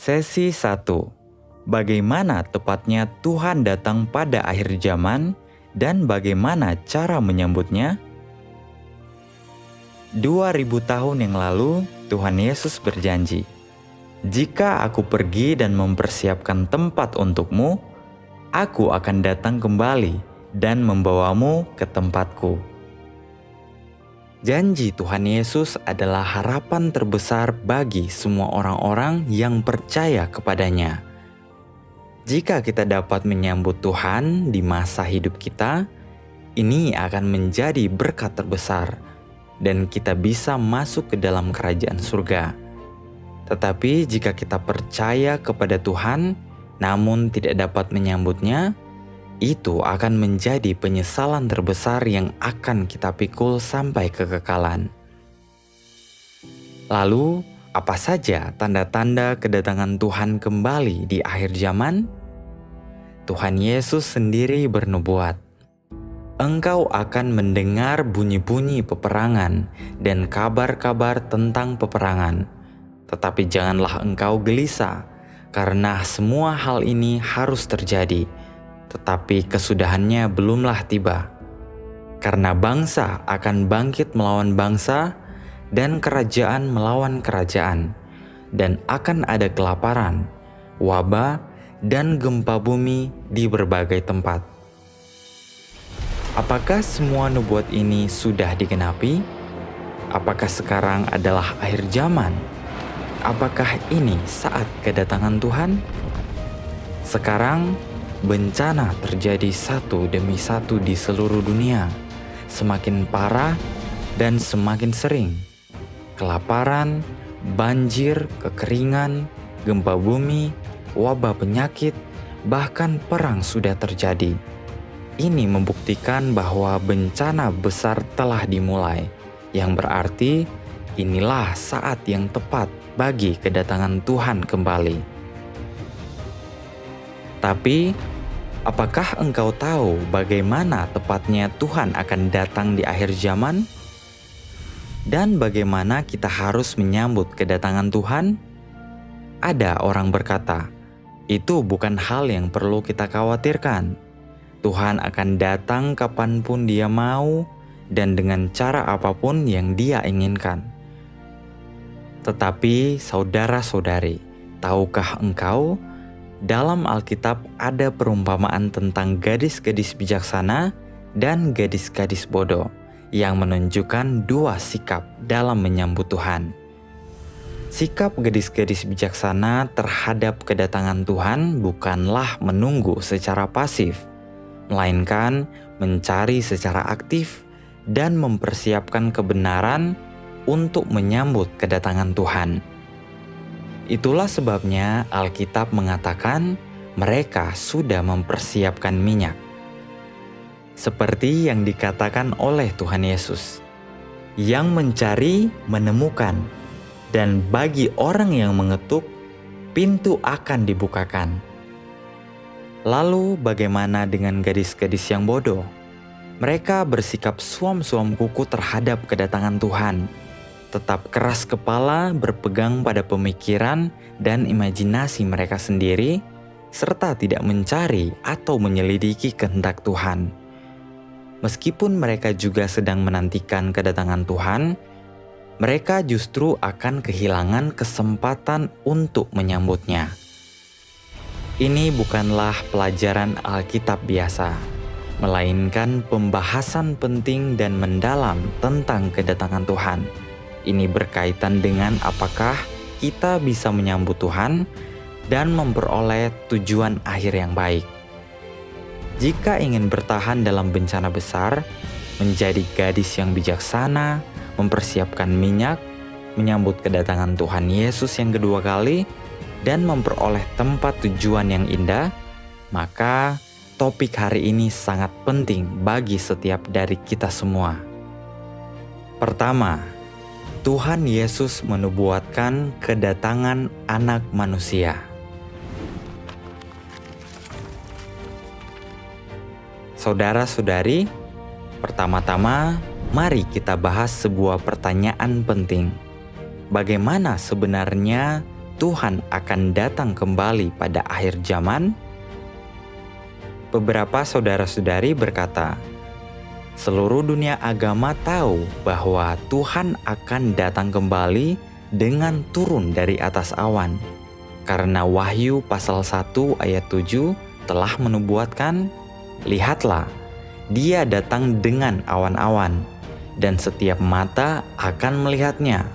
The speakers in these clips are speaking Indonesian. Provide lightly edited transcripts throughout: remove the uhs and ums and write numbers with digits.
Sesi 1. Bagaimana tepatnya Tuhan datang pada akhir zaman dan bagaimana cara menyambutnya? 2000 tahun yang lalu, Tuhan Yesus berjanji, "Jika aku pergi dan mempersiapkan tempat untukmu, aku akan datang kembali dan membawamu ke tempatku." Janji Tuhan Yesus adalah harapan terbesar bagi semua orang-orang yang percaya kepadanya. Jika kita dapat menyambut Tuhan di masa hidup kita, ini akan menjadi berkat terbesar dan kita bisa masuk ke dalam kerajaan surga. Tetapi jika kita percaya kepada Tuhan, namun tidak dapat menyambutnya, itu akan menjadi penyesalan terbesar yang akan kita pikul sampai kekekalan. Lalu, apa saja tanda-tanda kedatangan Tuhan kembali di akhir zaman? Tuhan Yesus sendiri bernubuat, "Engkau akan mendengar bunyi-bunyi peperangan dan kabar-kabar tentang peperangan. Tetapi janganlah engkau gelisah, karena semua hal ini harus terjadi. Tetapi kesudahannya belumlah tiba. Karena bangsa akan bangkit melawan bangsa, dan kerajaan melawan kerajaan, dan akan ada kelaparan, wabah, dan gempa bumi di berbagai tempat." Apakah semua nubuat ini sudah digenapi? Apakah sekarang adalah akhir zaman? Apakah ini saat kedatangan Tuhan? Sekarang, bencana terjadi satu demi satu di seluruh dunia, semakin parah dan semakin sering. Kelaparan, banjir, kekeringan, gempa bumi, wabah penyakit, bahkan perang sudah terjadi. Ini membuktikan bahwa bencana besar telah dimulai, yang berarti inilah saat yang tepat bagi kedatangan Tuhan kembali. Tapi, apakah engkau tahu bagaimana tepatnya Tuhan akan datang di akhir zaman? Dan bagaimana kita harus menyambut kedatangan Tuhan? Ada orang berkata, itu bukan hal yang perlu kita khawatirkan. Tuhan akan datang kapanpun Dia mau dan dengan cara apapun yang Dia inginkan. Tetapi saudara-saudari, tahukah engkau? Dalam Alkitab ada perumpamaan tentang gadis-gadis bijaksana dan gadis-gadis bodoh yang menunjukkan dua sikap dalam menyambut Tuhan. Sikap gadis-gadis bijaksana terhadap kedatangan Tuhan bukanlah menunggu secara pasif, melainkan mencari secara aktif dan mempersiapkan kebenaran untuk menyambut kedatangan Tuhan. Itulah sebabnya Alkitab mengatakan mereka sudah mempersiapkan minyak. Seperti yang dikatakan oleh Tuhan Yesus, "Yang mencari menemukan, dan bagi orang yang mengetuk, pintu akan dibukakan." Lalu bagaimana dengan gadis-gadis yang bodoh? Mereka bersikap suam-suam kuku terhadap kedatangan Tuhan. Tetap keras kepala berpegang pada pemikiran dan imajinasi mereka sendiri, serta tidak mencari atau menyelidiki kehendak Tuhan. Meskipun mereka juga sedang menantikan kedatangan Tuhan, mereka justru akan kehilangan kesempatan untuk menyambutnya. Ini bukanlah pelajaran Alkitab biasa, melainkan pembahasan penting dan mendalam tentang kedatangan Tuhan. Ini berkaitan dengan apakah kita bisa menyambut Tuhan dan memperoleh tujuan akhir yang baik. Jika ingin bertahan dalam bencana besar, menjadi gadis yang bijaksana, mempersiapkan minyak, menyambut kedatangan Tuhan Yesus yang kedua kali, dan memperoleh tempat tujuan yang indah, maka topik hari ini sangat penting bagi setiap dari kita semua. Pertama, Tuhan Yesus menubuatkan kedatangan Anak Manusia. Saudara-saudari, pertama-tama mari kita bahas sebuah pertanyaan penting. Bagaimana sebenarnya Tuhan akan datang kembali pada akhir zaman? Beberapa saudara-saudari berkata, seluruh dunia agama tahu bahwa Tuhan akan datang kembali dengan turun dari atas awan. Karena Wahyu pasal 1 ayat 7 telah menubuatkan, lihatlah, dia datang dengan awan-awan, dan setiap mata akan melihatnya,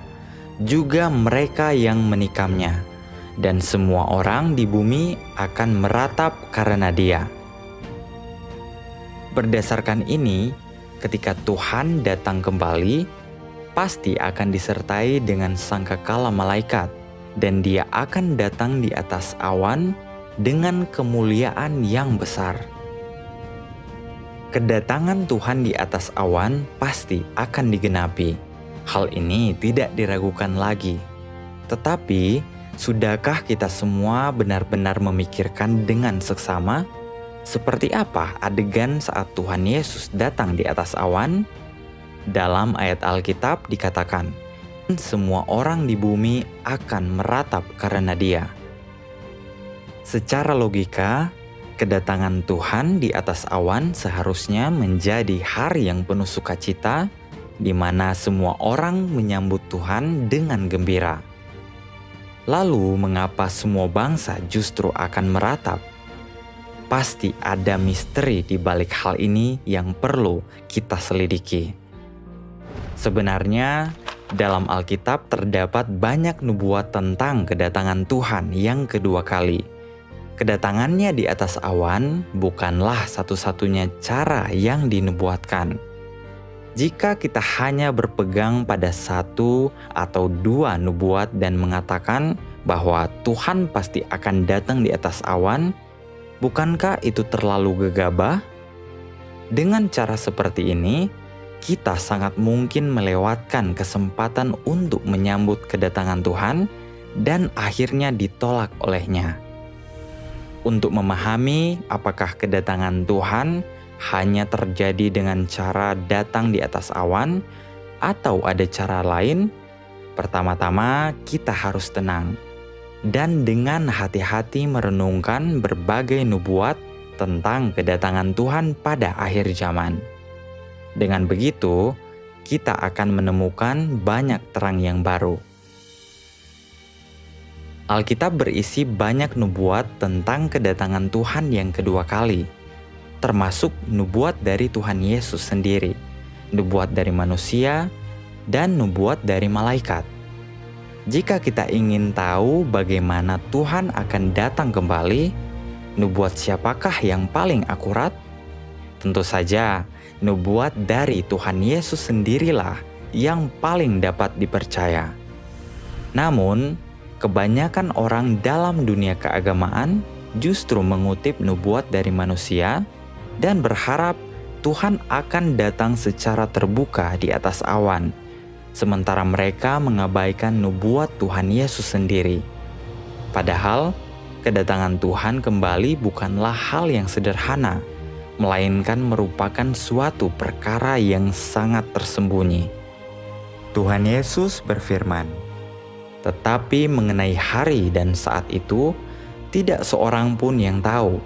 juga mereka yang menikamnya, dan semua orang di bumi akan meratap karena dia. Berdasarkan ini, ketika Tuhan datang kembali, pasti akan disertai dengan sangkakala malaikat, dan dia akan datang di atas awan dengan kemuliaan yang besar. Kedatangan Tuhan di atas awan pasti akan digenapi. Hal ini tidak diragukan lagi. Tetapi, sudahkah kita semua benar-benar memikirkan dengan seksama seperti apa adegan saat Tuhan Yesus datang di atas awan? Dalam ayat Alkitab dikatakan, semua orang di bumi akan meratap karena dia. Secara logika, kedatangan Tuhan di atas awan seharusnya menjadi hari yang penuh sukacita, di mana semua orang menyambut Tuhan dengan gembira. Lalu, mengapa semua bangsa justru akan meratap? Pasti ada misteri di balik hal ini yang perlu kita selidiki. Sebenarnya, dalam Alkitab terdapat banyak nubuat tentang kedatangan Tuhan yang kedua kali. Kedatangannya di atas awan bukanlah satu-satunya cara yang dinubuatkan. Jika kita hanya berpegang pada satu atau dua nubuat dan mengatakan bahwa Tuhan pasti akan datang di atas awan, bukankah itu terlalu gegabah? Dengan cara seperti ini, kita sangat mungkin melewatkan kesempatan untuk menyambut kedatangan Tuhan dan akhirnya ditolak olehnya. Untuk memahami apakah kedatangan Tuhan hanya terjadi dengan cara datang di atas awan atau ada cara lain, pertama-tama kita harus tenang dan dengan hati-hati merenungkan berbagai nubuat tentang kedatangan Tuhan pada akhir zaman. Dengan begitu, kita akan menemukan banyak terang yang baru. Alkitab berisi banyak nubuat tentang kedatangan Tuhan yang kedua kali, termasuk nubuat dari Tuhan Yesus sendiri, nubuat dari manusia, dan nubuat dari malaikat. Jika kita ingin tahu bagaimana Tuhan akan datang kembali, nubuat siapakah yang paling akurat? Tentu saja, nubuat dari Tuhan Yesus sendirilah yang paling dapat dipercaya. Namun, kebanyakan orang dalam dunia keagamaan justru mengutip nubuat dari manusia dan berharap Tuhan akan datang secara terbuka di atas awan, sementara mereka mengabaikan nubuat Tuhan Yesus sendiri. Padahal, kedatangan Tuhan kembali bukanlah hal yang sederhana, melainkan merupakan suatu perkara yang sangat tersembunyi. Tuhan Yesus berfirman, "Tetapi mengenai hari dan saat itu, tidak seorang pun yang tahu,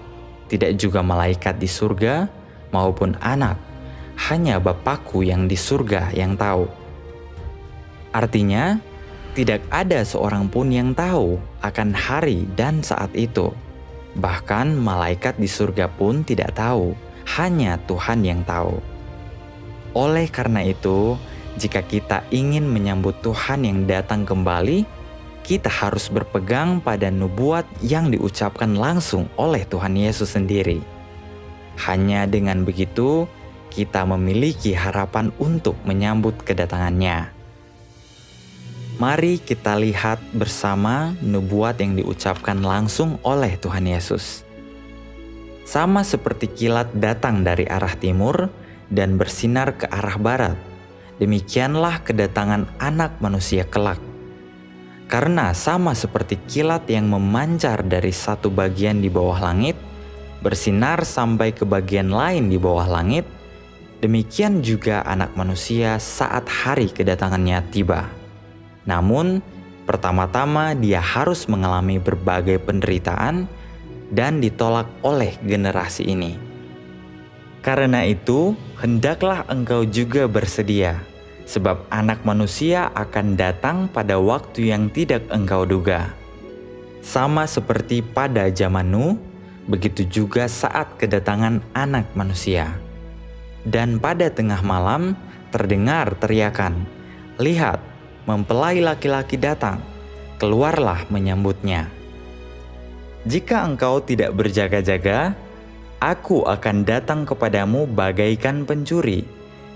tidak juga malaikat di surga maupun anak, hanya Bapa-Ku yang di surga yang tahu." Artinya, tidak ada seorang pun yang tahu akan hari dan saat itu. Bahkan malaikat di surga pun tidak tahu, hanya Tuhan yang tahu. Oleh karena itu, jika kita ingin menyambut Tuhan yang datang kembali, kita harus berpegang pada nubuat yang diucapkan langsung oleh Tuhan Yesus sendiri. Hanya dengan begitu, kita memiliki harapan untuk menyambut kedatangannya. Mari kita lihat bersama nubuat yang diucapkan langsung oleh Tuhan Yesus. Sama seperti kilat datang dari arah timur dan bersinar ke arah barat, demikianlah kedatangan Anak Manusia kelak. Karena sama seperti kilat yang memancar dari satu bagian di bawah langit, bersinar sampai ke bagian lain di bawah langit, demikian juga Anak Manusia saat hari kedatangannya tiba. Namun, Pertama-tama, dia harus mengalami berbagai penderitaan dan ditolak oleh generasi ini. Karena itu, hendaklah engkau juga bersedia, sebab Anak Manusia akan datang pada waktu yang tidak engkau duga. Sama seperti pada zaman Nuh, begitu juga saat kedatangan Anak Manusia. Dan pada tengah malam terdengar teriakan, "Lihat, mempelai laki-laki datang, keluarlah menyambutnya." Jika engkau tidak berjaga-jaga, Aku akan datang kepadamu bagaikan pencuri,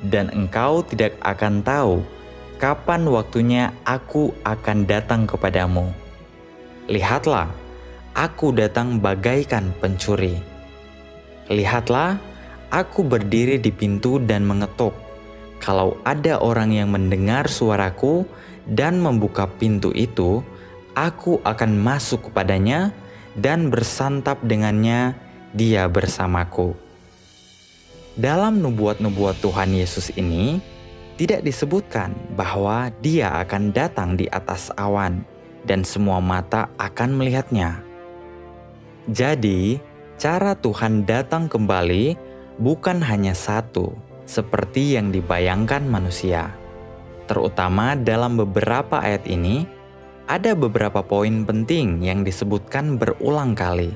dan engkau tidak akan tahu kapan waktunya Aku akan datang kepadamu. Lihatlah, Aku datang bagaikan pencuri. Lihatlah, Aku berdiri di pintu dan mengetuk. Kalau ada orang yang mendengar suaraku dan membuka pintu itu, Aku akan masuk kepadanya dan bersantap dengannya, dia bersamaku. Dalam nubuat-nubuat Tuhan Yesus ini, tidak disebutkan bahwa dia akan datang di atas awan dan semua mata akan melihatnya. Jadi, cara Tuhan datang kembali bukan hanya satu, seperti yang dibayangkan manusia. Terutama dalam beberapa ayat ini, ada beberapa poin penting yang disebutkan berulang kali.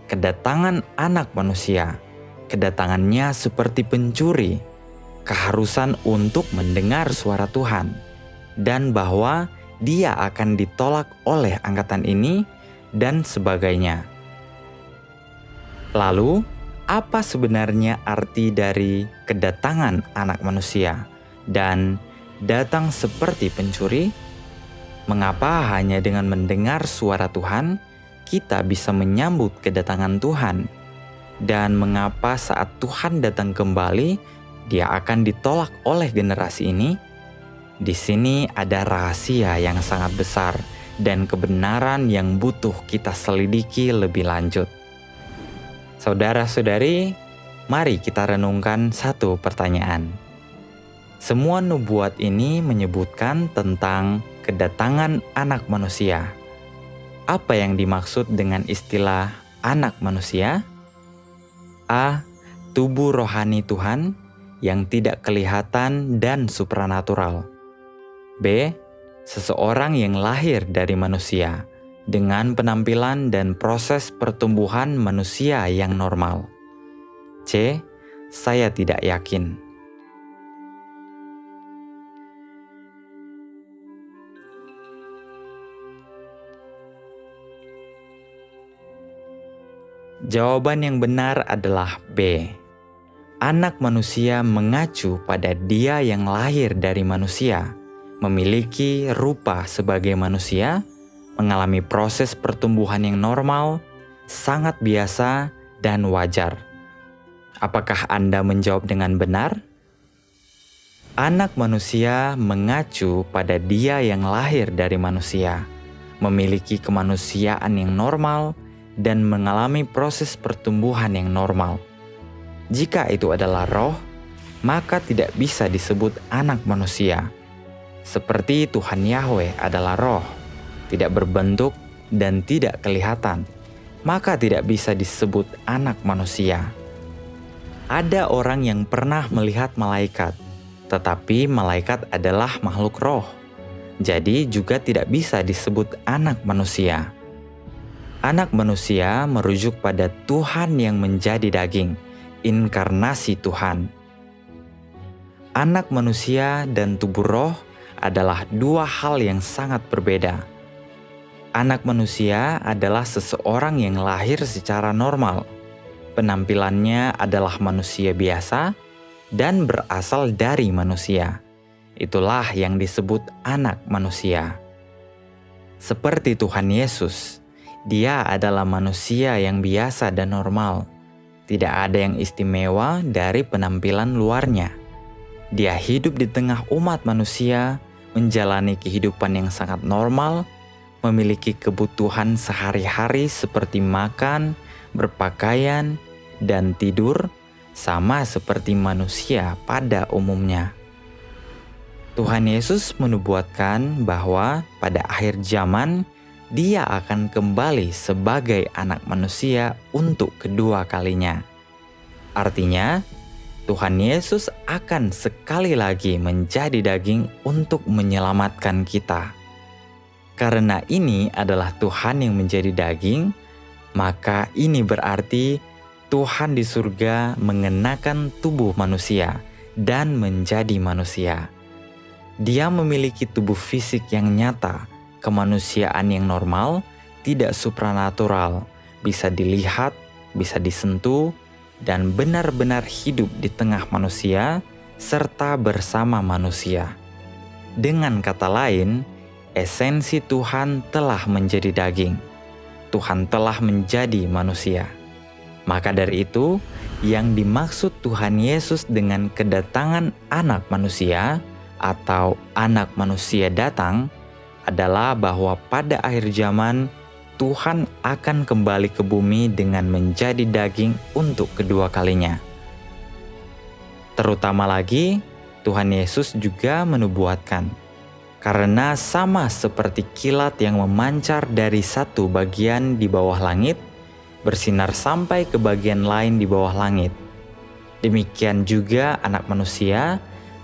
Kedatangan Anak Manusia, kedatangannya seperti pencuri, keharusan untuk mendengar suara Tuhan, dan bahwa dia akan ditolak oleh angkatan ini, dan sebagainya. Lalu, apa sebenarnya arti dari kedatangan Anak Manusia dan datang seperti pencuri? Mengapa hanya dengan mendengar suara Tuhan kita bisa menyambut kedatangan Tuhan? Dan mengapa saat Tuhan datang kembali, dia akan ditolak oleh generasi ini? Di sini ada rahasia yang sangat besar dan kebenaran yang butuh kita selidiki lebih lanjut. Saudara-saudari, mari kita renungkan satu pertanyaan. Semua nubuat ini menyebutkan tentang kedatangan Anak Manusia. Apa yang dimaksud dengan istilah Anak Manusia? A. Tubuh rohani Tuhan yang tidak kelihatan dan supranatural. B. Seseorang yang lahir dari manusia dengan penampilan dan proses pertumbuhan manusia yang normal. C. Saya tidak yakin. Jawaban yang benar adalah B. Anak Manusia mengacu pada Dia yang lahir dari manusia, memiliki rupa sebagai manusia, mengalami proses pertumbuhan yang normal, sangat biasa, dan wajar. Apakah Anda menjawab dengan benar? Anak Manusia mengacu pada Dia yang lahir dari manusia, memiliki kemanusiaan yang normal, dan mengalami proses pertumbuhan yang normal. Jika itu adalah roh, maka tidak bisa disebut anak manusia. Seperti Tuhan Yahweh adalah roh, tidak berbentuk dan tidak kelihatan, maka tidak bisa disebut anak manusia. Ada orang yang pernah melihat malaikat, tetapi malaikat adalah makhluk roh, jadi juga tidak bisa disebut anak manusia. Anak Manusia merujuk pada Tuhan yang menjadi daging, inkarnasi Tuhan. Anak Manusia dan tubuh roh adalah dua hal yang sangat berbeda. Anak Manusia adalah seseorang yang lahir secara normal. Penampilannya adalah manusia biasa dan berasal dari manusia. Itulah yang disebut anak manusia. Seperti Tuhan Yesus, Dia adalah manusia yang biasa dan normal. Tidak ada yang istimewa dari penampilan luarnya. Dia hidup di tengah umat manusia, menjalani kehidupan yang sangat normal, memiliki kebutuhan sehari-hari seperti makan, berpakaian, dan tidur, sama seperti manusia pada umumnya. Tuhan Yesus menubuatkan bahwa pada akhir zaman Dia akan kembali sebagai Anak Manusia untuk kedua kalinya. Artinya, Tuhan Yesus akan sekali lagi menjadi daging untuk menyelamatkan kita. Karena ini adalah Tuhan yang menjadi daging, maka ini berarti Tuhan di surga mengenakan tubuh manusia dan menjadi manusia. Dia memiliki tubuh fisik yang nyata, kemanusiaan yang normal, tidak supranatural, bisa dilihat, bisa disentuh, dan benar-benar hidup di tengah manusia serta bersama manusia. Dengan kata lain, esensi Tuhan telah menjadi daging. Tuhan telah menjadi manusia. Maka dari itu, yang dimaksud Tuhan Yesus dengan kedatangan Anak Manusia atau Anak Manusia datang adalah bahwa pada akhir zaman Tuhan akan kembali ke bumi dengan menjadi daging untuk kedua kalinya. Terutama lagi, Tuhan Yesus juga menubuatkan, karena sama seperti kilat yang memancar dari satu bagian di bawah langit, bersinar sampai ke bagian lain di bawah langit. Demikian juga Anak Manusia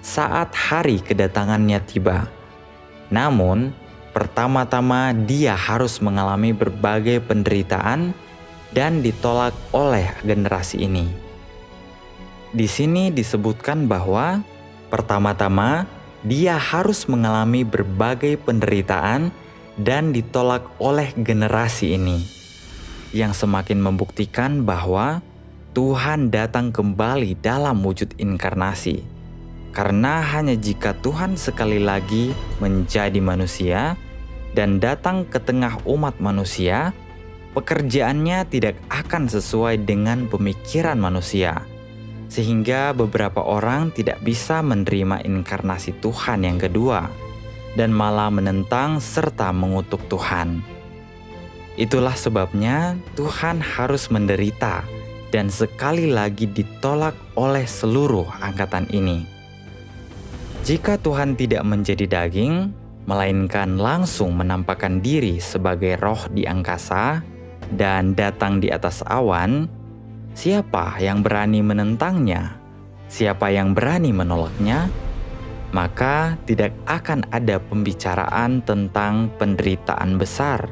saat hari kedatangannya tiba. Namun, pertama-tama Dia harus mengalami berbagai penderitaan dan ditolak oleh generasi ini. Di sini disebutkan bahwa pertama-tama Dia harus mengalami berbagai penderitaan dan ditolak oleh generasi ini, yang semakin membuktikan bahwa Tuhan datang kembali dalam wujud inkarnasi. Karena hanya jika Tuhan sekali lagi menjadi manusia dan datang ke tengah umat manusia, pekerjaannya tidak akan sesuai dengan pemikiran manusia, sehingga beberapa orang tidak bisa menerima inkarnasi Tuhan yang kedua dan malah menentang serta mengutuk Tuhan. Itulah sebabnya Tuhan harus menderita dan sekali lagi ditolak oleh seluruh angkatan ini. Jika Tuhan tidak menjadi daging, melainkan langsung menampakkan diri sebagai roh di angkasa dan datang di atas awan, siapa yang berani menentangnya? Siapa yang berani menolaknya? Maka tidak akan ada pembicaraan tentang penderitaan besar,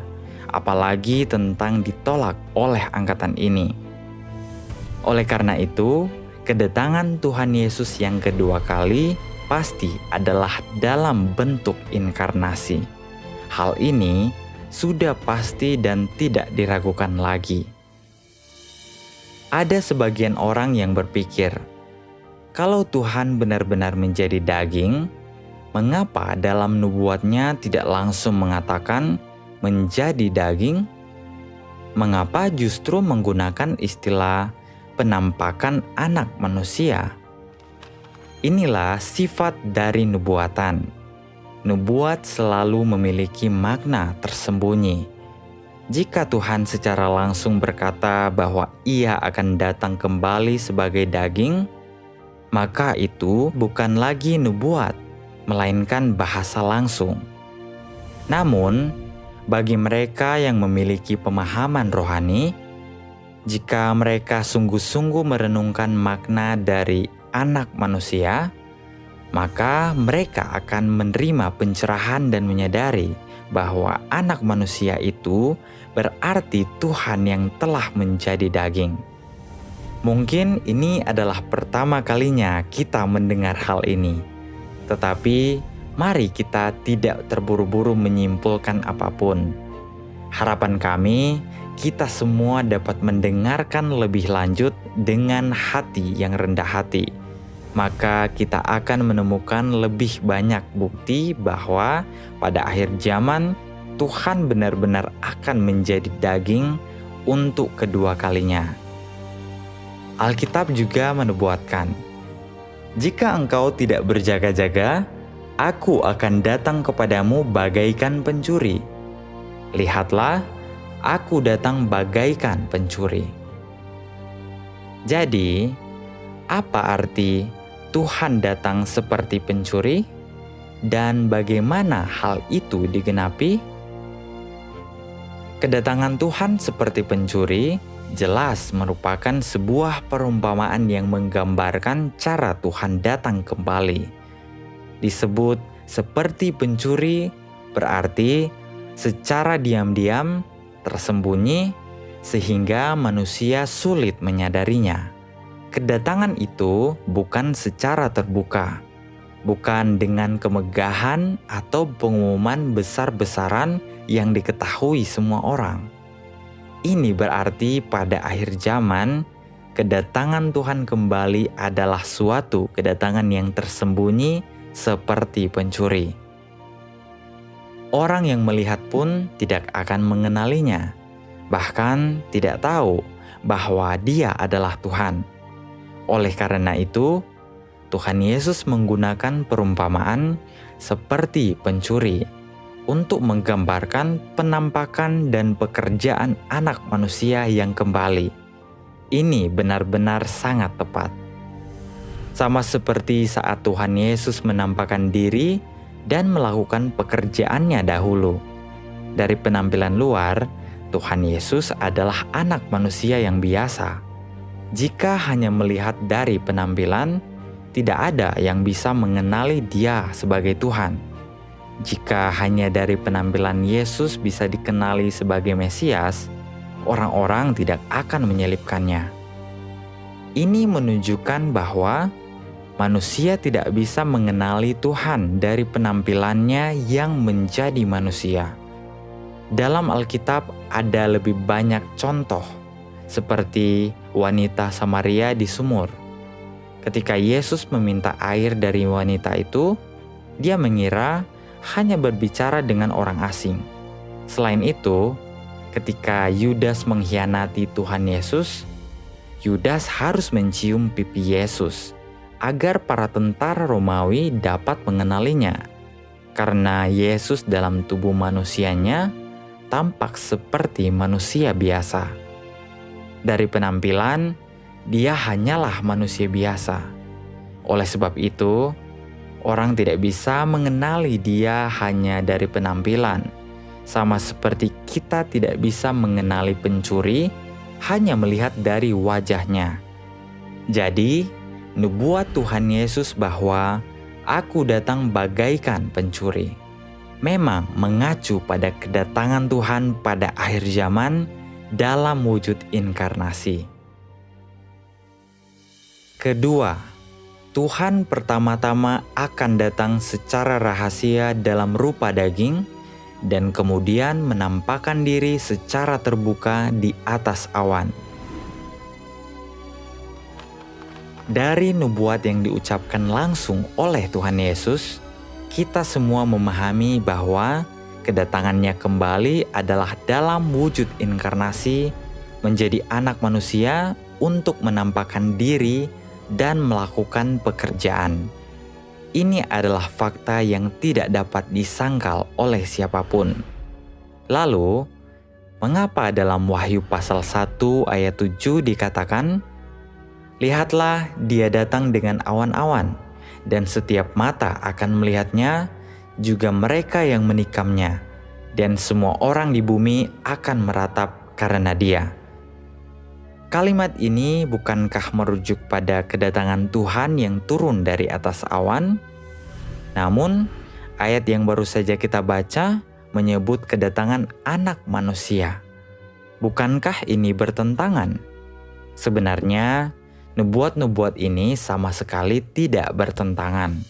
apalagi tentang ditolak oleh angkatan ini. Oleh karena itu, kedatangan Tuhan Yesus yang kedua kali pasti adalah dalam bentuk inkarnasi. Hal ini sudah pasti dan tidak diragukan lagi. Ada sebagian orang yang berpikir, kalau Tuhan benar-benar menjadi daging, mengapa dalam nubuatnya tidak langsung mengatakan menjadi daging? Mengapa justru menggunakan istilah penampakan Anak Manusia? Inilah sifat dari nubuatan. Nubuat selalu memiliki makna tersembunyi. Jika Tuhan secara langsung berkata bahwa Ia akan datang kembali sebagai daging, maka itu bukan lagi nubuat, melainkan bahasa langsung. Namun, bagi mereka yang memiliki pemahaman rohani, jika mereka sungguh-sungguh merenungkan makna dari Anak Manusia, maka mereka akan menerima pencerahan dan menyadari bahwa Anak Manusia itu berarti Tuhan yang telah menjadi daging. Mungkin ini adalah pertama kalinya kita mendengar hal ini, tetapi mari kita tidak terburu-buru menyimpulkan apapun. Harapan kami, kita semua dapat mendengarkan lebih lanjut dengan hati yang rendah hati. Maka kita akan menemukan lebih banyak bukti bahwa pada akhir zaman Tuhan benar-benar akan menjadi daging untuk kedua kalinya. Alkitab juga menubuatkan, "Jika engkau tidak berjaga-jaga, aku akan datang kepadamu bagaikan pencuri. Lihatlah, aku datang bagaikan pencuri." Jadi, apa arti Tuhan datang seperti pencuri? Dan bagaimana hal itu digenapi? Kedatangan Tuhan seperti pencuri jelas merupakan sebuah perumpamaan yang menggambarkan cara Tuhan datang kembali. Disebut seperti pencuri berarti secara diam-diam, tersembunyi, sehingga manusia sulit menyadarinya. Kedatangan itu bukan secara terbuka, bukan dengan kemegahan atau pengumuman besar-besaran yang diketahui semua orang. Ini berarti pada akhir zaman, kedatangan Tuhan kembali adalah suatu kedatangan yang tersembunyi seperti pencuri. Orang yang melihat pun tidak akan mengenalinya, bahkan tidak tahu bahwa Dia adalah Tuhan. Oleh karena itu, Tuhan Yesus menggunakan perumpamaan seperti pencuri untuk menggambarkan penampakan dan pekerjaan Anak Manusia yang kembali. Ini benar-benar sangat tepat. Sama seperti saat Tuhan Yesus menampakkan diri dan melakukan pekerjaannya dahulu. Dari penampilan luar, Tuhan Yesus adalah Anak Manusia yang biasa. Jika hanya melihat dari penampilan, tidak ada yang bisa mengenali Dia sebagai Tuhan. Jika hanya dari penampilan Yesus bisa dikenali sebagai Mesias, orang-orang tidak akan menyelipkannya. Ini menunjukkan bahwa manusia tidak bisa mengenali Tuhan dari penampilannya yang menjadi manusia. Dalam Alkitab ada lebih banyak contoh, seperti wanita Samaria di sumur. Ketika Yesus meminta air dari wanita itu, dia mengira hanya berbicara dengan orang asing. Selain itu, ketika Yudas mengkhianati Tuhan Yesus, Yudas harus mencium pipi Yesus agar para tentara Romawi dapat mengenalinya. Karena Yesus dalam tubuh manusianya tampak seperti manusia biasa. Dari penampilan, Dia hanyalah manusia biasa. Oleh sebab itu, orang tidak bisa mengenali Dia hanya dari penampilan, sama seperti kita tidak bisa mengenali pencuri hanya melihat dari wajahnya. Jadi, nubuat Tuhan Yesus bahwa "Aku datang bagaikan pencuri" memang mengacu pada kedatangan Tuhan pada akhir zaman dalam wujud inkarnasi. Kedua, Tuhan pertama-tama akan datang secara rahasia dalam rupa daging dan kemudian menampakkan diri secara terbuka di atas awan. Dari nubuat yang diucapkan langsung oleh Tuhan Yesus, kita semua memahami bahwa kedatangannya kembali adalah dalam wujud inkarnasi menjadi anak manusia untuk menampakkan diri dan melakukan pekerjaan. Ini adalah fakta yang tidak dapat disangkal oleh siapapun. Lalu, mengapa dalam Wahyu pasal 1 ayat 7 dikatakan, "Lihatlah, Dia datang dengan awan-awan, dan setiap mata akan melihatnya, juga mereka yang menikamnya, dan semua orang di bumi akan meratap karena Dia." Kalimat ini bukankah merujuk pada kedatangan Tuhan yang turun dari atas awan? Namun, ayat yang baru saja kita baca menyebut kedatangan Anak Manusia. Bukankah ini bertentangan? Sebenarnya, nubuat-nubuat ini sama sekali tidak bertentangan.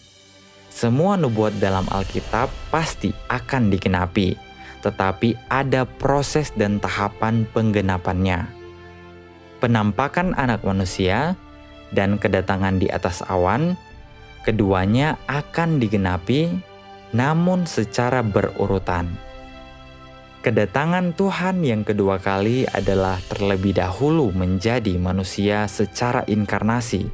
Semua nubuat dalam Alkitab pasti akan digenapi, tetapi ada proses dan tahapan penggenapannya. Penampakan Anak Manusia dan kedatangan di atas awan, keduanya akan digenapi, namun secara berurutan. Kedatangan Tuhan yang kedua kali adalah terlebih dahulu menjadi manusia secara inkarnasi,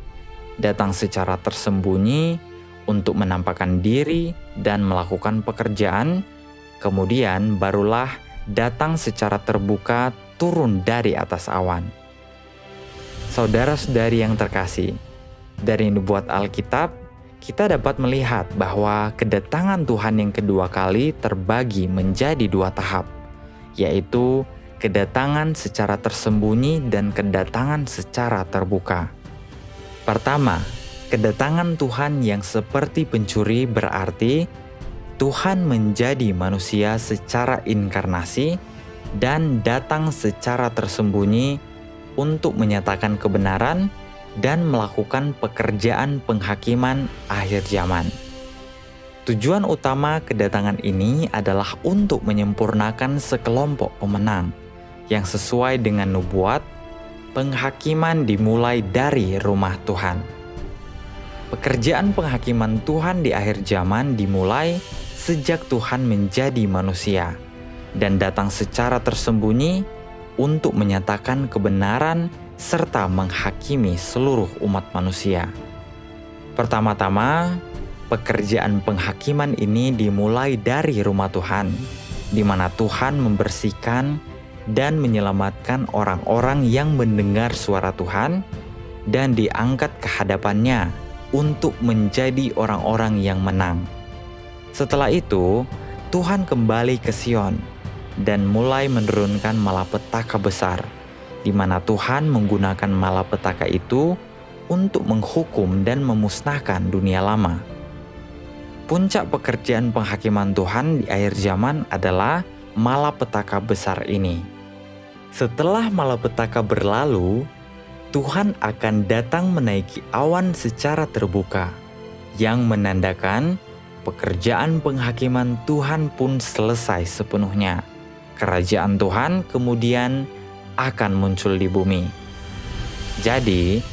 datang secara tersembunyi untuk menampakkan diri dan melakukan pekerjaan, kemudian barulah datang secara terbuka turun dari atas awan. Saudara-saudari yang terkasih, dari nubuat Alkitab, kita dapat melihat bahwa kedatangan Tuhan yang kedua kali terbagi menjadi dua tahap, yaitu kedatangan secara tersembunyi dan kedatangan secara terbuka. Pertama, kedatangan Tuhan yang seperti pencuri berarti Tuhan menjadi manusia secara inkarnasi dan datang secara tersembunyi untuk menyatakan kebenaran dan melakukan pekerjaan penghakiman akhir zaman. Tujuan utama kedatangan ini adalah untuk menyempurnakan sekelompok pemenang yang sesuai dengan nubuat. Penghakiman dimulai dari rumah Tuhan. Pekerjaan penghakiman Tuhan di akhir zaman dimulai sejak Tuhan menjadi manusia dan datang secara tersembunyi untuk menyatakan kebenaran serta menghakimi seluruh umat manusia. Pertama-tama, pekerjaan penghakiman ini dimulai dari rumah Tuhan, di mana Tuhan membersihkan dan menyelamatkan orang-orang yang mendengar suara Tuhan dan diangkat ke hadapannya untuk menjadi orang-orang yang menang. Setelah itu, Tuhan kembali ke Sion dan mulai menurunkan malapetaka besar, di mana Tuhan menggunakan malapetaka itu untuk menghukum dan memusnahkan dunia lama. Puncak pekerjaan penghakiman Tuhan di akhir zaman adalah malapetaka besar ini. Setelah malapetaka berlalu, Tuhan akan datang menaiki awan secara terbuka, yang menandakan pekerjaan penghakiman Tuhan pun selesai sepenuhnya. Kerajaan Tuhan kemudian akan muncul di bumi. Jadi,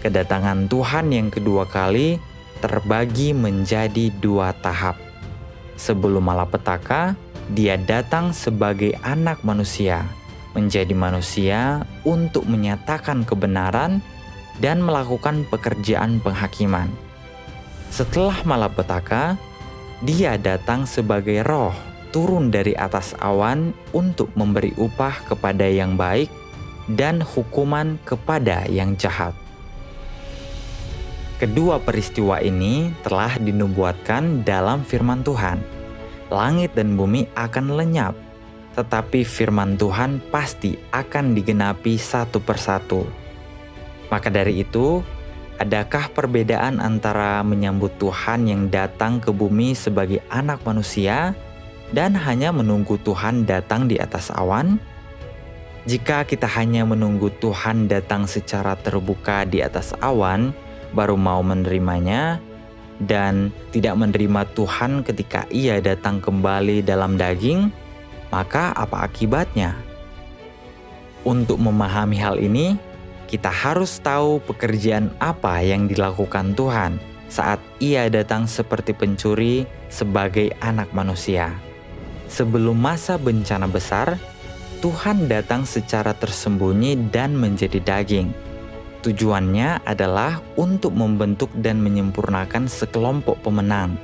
kedatangan Tuhan yang kedua kali terbagi menjadi dua tahap. Sebelum malapetaka, Dia datang sebagai anak manusia, menjadi manusia untuk menyatakan kebenaran dan melakukan pekerjaan penghakiman. Setelah malapetaka, Dia datang sebagai roh turun dari atas awan untuk memberi upah kepada yang baik dan hukuman kepada yang jahat. Kedua peristiwa ini telah dinubuatkan dalam firman Tuhan. Langit dan bumi akan lenyap, tetapi firman Tuhan pasti akan digenapi satu persatu. Maka dari itu, adakah perbedaan antara menyambut Tuhan yang datang ke bumi sebagai anak manusia dan hanya menunggu Tuhan datang di atas awan? Jika kita hanya menunggu Tuhan datang secara terbuka di atas awan, baru mau menerimanya, dan tidak menerima Tuhan ketika Ia datang kembali dalam daging, maka apa akibatnya? Untuk memahami hal ini, kita harus tahu pekerjaan apa yang dilakukan Tuhan saat Ia datang seperti pencuri sebagai anak manusia. Sebelum masa bencana besar, Tuhan datang secara tersembunyi dan menjadi daging. Tujuannya adalah untuk membentuk dan menyempurnakan sekelompok pemenang.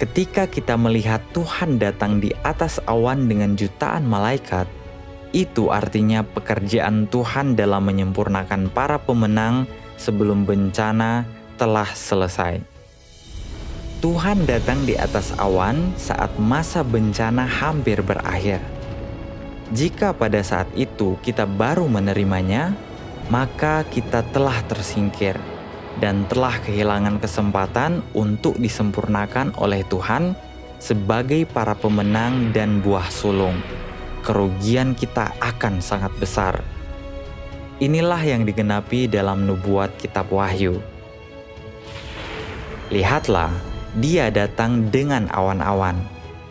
Ketika kita melihat Tuhan datang di atas awan dengan jutaan malaikat, itu artinya pekerjaan Tuhan dalam menyempurnakan para pemenang sebelum bencana telah selesai. Tuhan datang di atas awan saat masa bencana hampir berakhir. Jika pada saat itu kita baru menerimanya, maka kita telah tersingkir dan telah kehilangan kesempatan untuk disempurnakan oleh Tuhan sebagai para pemenang dan buah sulung. Kerugian kita akan sangat besar. Inilah yang digenapi dalam nubuat kitab Wahyu. Lihatlah, Dia datang dengan awan-awan,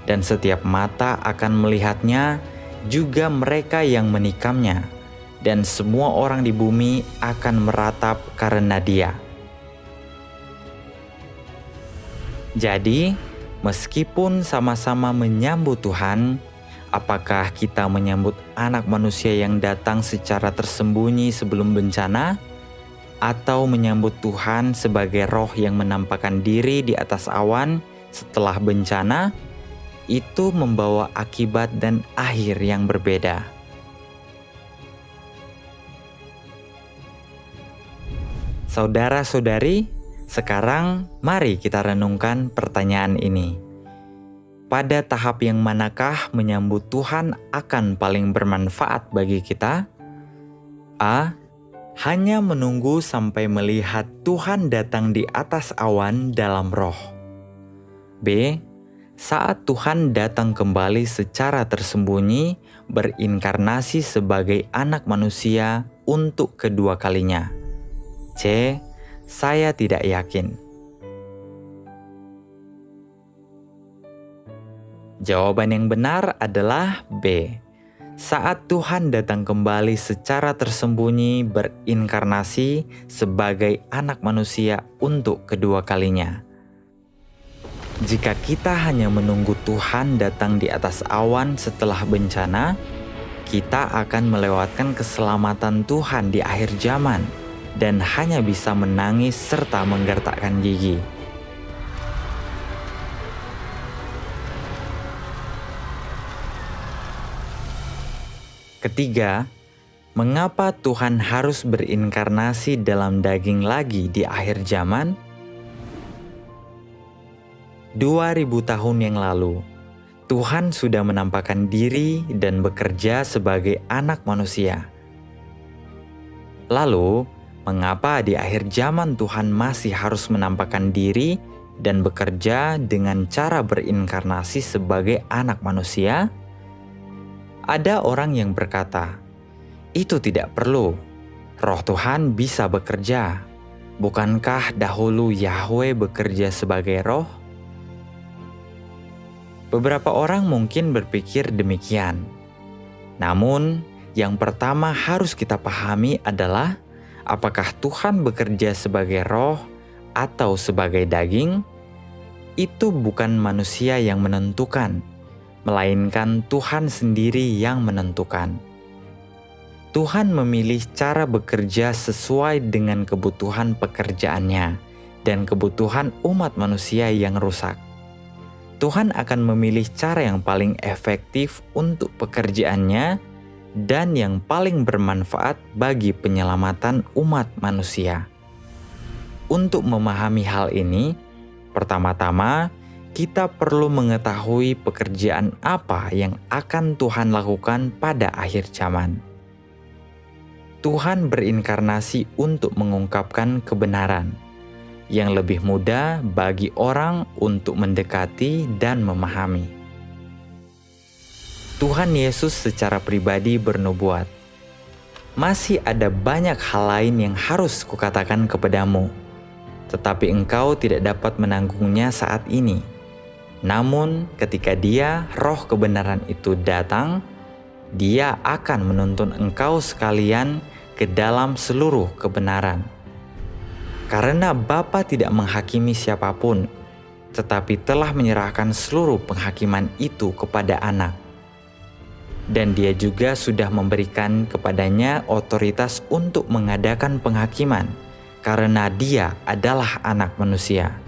dan setiap mata akan melihatnya, juga mereka yang menikamnya, dan semua orang di bumi akan meratap karena Dia. Jadi, meskipun sama-sama menyambut Tuhan, apakah kita menyambut anak manusia yang datang secara tersembunyi sebelum bencana, atau menyambut Tuhan sebagai roh yang menampakkan diri di atas awan setelah bencana? Itu membawa akibat dan akhir yang berbeda. Saudara-saudari, Sekarang, mari kita renungkan pertanyaan ini. Pada tahap yang manakah menyambut Tuhan akan paling bermanfaat bagi kita? A. Hanya menunggu sampai melihat Tuhan datang di atas awan dalam roh. B. Saat Tuhan datang kembali secara tersembunyi, berinkarnasi sebagai anak manusia untuk kedua kalinya. C. Saya tidak yakin. Jawaban yang benar adalah B. Saat Tuhan datang kembali secara tersembunyi berinkarnasi sebagai anak manusia untuk kedua kalinya. Jika kita hanya menunggu Tuhan datang di atas awan setelah bencana, kita akan melewatkan keselamatan Tuhan di akhir zaman dan hanya bisa menangis serta menggertakkan gigi. Ketiga, mengapa Tuhan harus berinkarnasi dalam daging lagi di akhir zaman? 2000 tahun yang lalu, Tuhan sudah menampakkan diri dan bekerja sebagai anak manusia. Lalu, mengapa di akhir zaman Tuhan masih harus menampakkan diri dan bekerja dengan cara berinkarnasi sebagai anak manusia? Ada orang yang berkata, itu tidak perlu. Roh Tuhan bisa bekerja. Bukankah dahulu Yahweh bekerja sebagai roh? Beberapa orang mungkin berpikir demikian. Namun, yang pertama harus kita pahami adalah apakah Tuhan bekerja sebagai roh atau sebagai daging? Itu bukan manusia yang menentukan, melainkan Tuhan sendiri yang menentukan. Tuhan memilih cara bekerja sesuai dengan kebutuhan pekerjaannya dan kebutuhan umat manusia yang rusak. Tuhan akan memilih cara yang paling efektif untuk pekerjaannya dan yang paling bermanfaat bagi penyelamatan umat manusia. Untuk memahami hal ini, pertama-tama kita perlu mengetahui pekerjaan apa yang akan Tuhan lakukan pada akhir zaman. Tuhan berinkarnasi untuk mengungkapkan kebenaran yang lebih mudah bagi orang untuk mendekati dan memahami. Tuhan Yesus secara pribadi bernubuat, "Masih ada banyak hal lain yang harus kukatakan kepadamu, tetapi engkau tidak dapat menanggungnya saat ini. Namun ketika Dia, Roh kebenaran itu datang, Dia akan menuntun engkau sekalian ke dalam seluruh kebenaran. Karena Bapa tidak menghakimi siapapun, tetapi telah menyerahkan seluruh penghakiman itu kepada Anak. Dan Dia juga sudah memberikan kepadanya otoritas untuk mengadakan penghakiman, karena Dia adalah Anak manusia.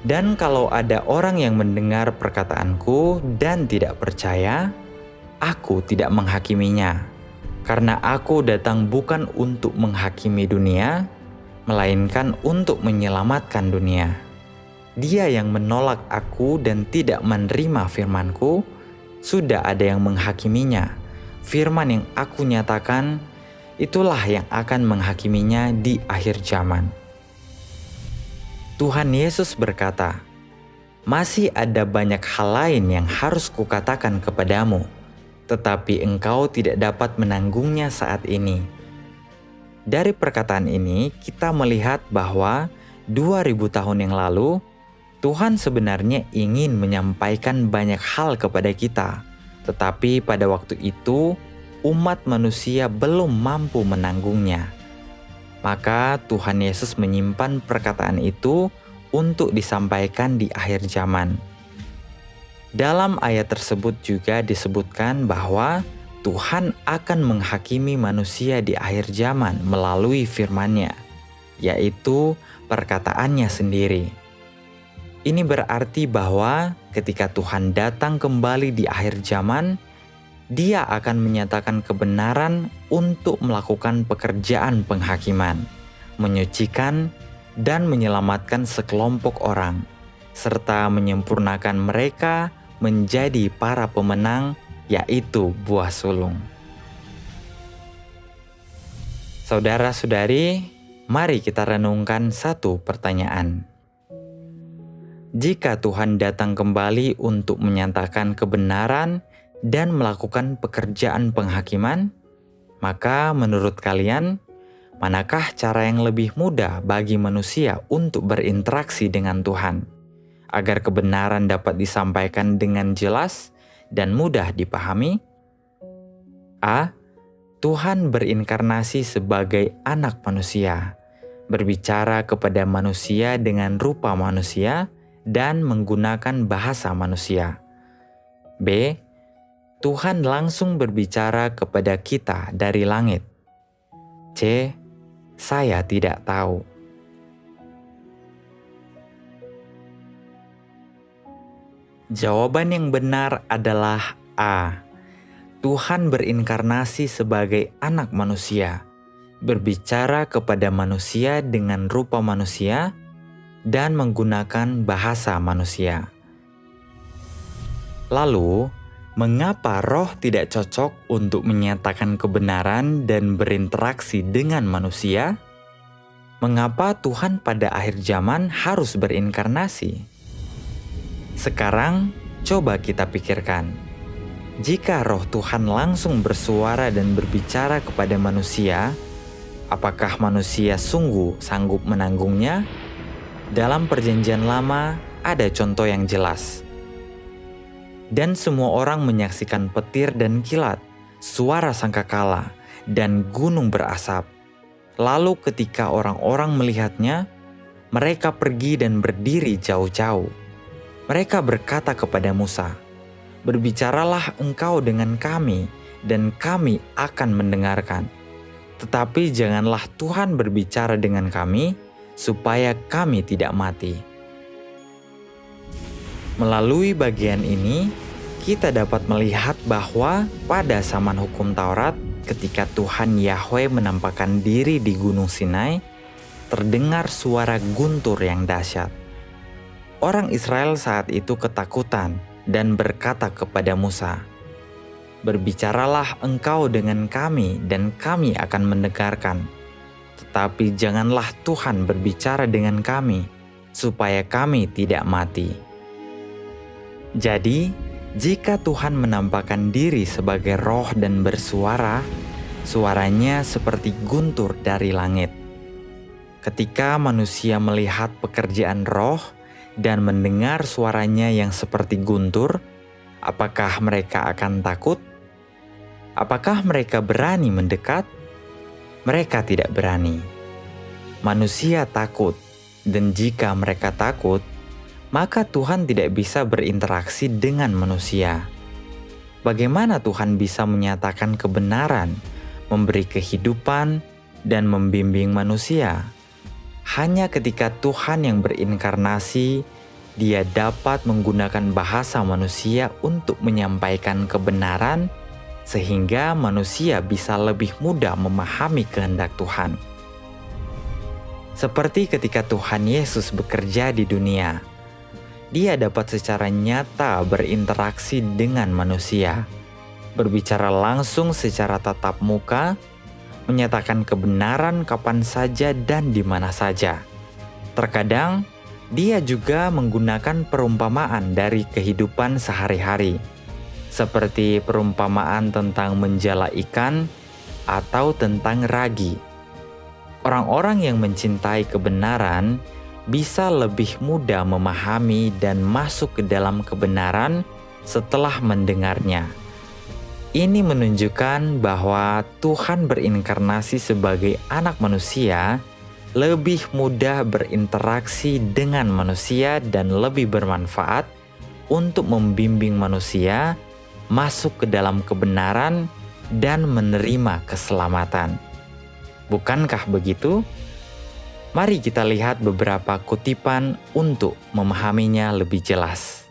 Dan kalau ada orang yang mendengar perkataanku dan tidak percaya, aku tidak menghakiminya, karena aku datang bukan untuk menghakimi dunia, melainkan untuk menyelamatkan dunia. Dia yang menolak aku dan tidak menerima firmanku, sudah ada yang menghakiminya. Firman yang aku nyatakan, itulah yang akan menghakiminya di akhir zaman." Tuhan Yesus berkata, "Masih ada banyak hal lain yang harus kukatakan kepadamu, tetapi engkau tidak dapat menanggungnya saat ini." Dari perkataan ini, kita melihat bahwa 2000 tahun yang lalu, Tuhan sebenarnya ingin menyampaikan banyak hal kepada kita, tetapi pada waktu itu, umat manusia belum mampu menanggungnya. Maka Tuhan Yesus menyimpan perkataan itu untuk disampaikan di akhir zaman. Dalam ayat tersebut juga disebutkan bahwa Tuhan akan menghakimi manusia di akhir zaman melalui firman-Nya, yaitu perkataannya sendiri. Ini berarti bahwa ketika Tuhan datang kembali di akhir zaman, Dia akan menyatakan kebenaran untuk melakukan pekerjaan penghakiman, menyucikan, dan menyelamatkan sekelompok orang, serta menyempurnakan mereka menjadi para pemenang, yaitu buah sulung. Saudara-saudari, mari kita renungkan satu pertanyaan. Jika Tuhan datang kembali untuk menyatakan kebenaran dan melakukan pekerjaan penghakiman, maka menurut kalian, manakah cara yang lebih mudah bagi manusia untuk berinteraksi dengan Tuhan, agar kebenaran dapat disampaikan dengan jelas dan mudah dipahami? A. Tuhan berinkarnasi sebagai anak manusia, berbicara kepada manusia dengan rupa manusia dan menggunakan bahasa manusia. B. Tuhan langsung berbicara kepada kita dari langit. C. Saya tidak tahu. Jawaban yang benar adalah A. Tuhan berinkarnasi sebagai anak manusia, berbicara kepada manusia dengan rupa manusia, dan menggunakan bahasa manusia. Lalu, mengapa roh tidak cocok untuk menyatakan kebenaran dan berinteraksi dengan manusia? Mengapa Tuhan pada akhir zaman harus berinkarnasi? Sekarang, coba kita pikirkan. Jika roh Tuhan langsung bersuara dan berbicara kepada manusia, apakah manusia sungguh sanggup menanggungnya? Dalam Perjanjian Lama, ada contoh yang jelas. Dan semua orang menyaksikan petir dan kilat, suara sangkakala, dan gunung berasap. Lalu ketika orang-orang melihatnya, mereka pergi dan berdiri jauh-jauh. Mereka berkata kepada Musa, "Berbicaralah engkau dengan kami, dan kami akan mendengarkan. Tetapi janganlah Tuhan berbicara dengan kami, supaya kami tidak mati." Melalui bagian ini, kita dapat melihat bahwa pada zaman hukum Taurat, ketika Tuhan Yahweh menampakkan diri di Gunung Sinai, terdengar suara guntur yang dahsyat. Orang Israel saat itu ketakutan dan berkata kepada Musa, "Berbicaralah engkau dengan kami dan kami akan mendengarkan. Tetapi janganlah Tuhan berbicara dengan kami, supaya kami tidak mati." Jadi, jika Tuhan menampakkan diri sebagai roh dan bersuara, suaranya seperti guntur dari langit. Ketika manusia melihat pekerjaan roh dan mendengar suaranya yang seperti guntur, apakah mereka akan takut? Apakah mereka berani mendekat? Mereka tidak berani. Manusia takut, dan jika mereka takut, maka Tuhan tidak bisa berinteraksi dengan manusia. Bagaimana Tuhan bisa menyatakan kebenaran, memberi kehidupan, dan membimbing manusia? Hanya ketika Tuhan yang berinkarnasi, Dia dapat menggunakan bahasa manusia untuk menyampaikan kebenaran, sehingga manusia bisa lebih mudah memahami kehendak Tuhan. Seperti ketika Tuhan Yesus bekerja di dunia, Dia dapat secara nyata berinteraksi dengan manusia, berbicara langsung secara tatap muka, menyatakan kebenaran kapan saja dan di mana saja. Terkadang, Dia juga menggunakan perumpamaan dari kehidupan sehari-hari, seperti perumpamaan tentang menjala ikan atau tentang ragi. Orang-orang yang mencintai kebenaran bisa lebih mudah memahami dan masuk ke dalam kebenaran setelah mendengarnya. Ini menunjukkan bahwa Tuhan berinkarnasi sebagai anak manusia lebih mudah berinteraksi dengan manusia dan lebih bermanfaat untuk membimbing manusia masuk ke dalam kebenaran dan menerima keselamatan. Bukankah begitu? Mari kita lihat beberapa kutipan untuk memahaminya lebih jelas.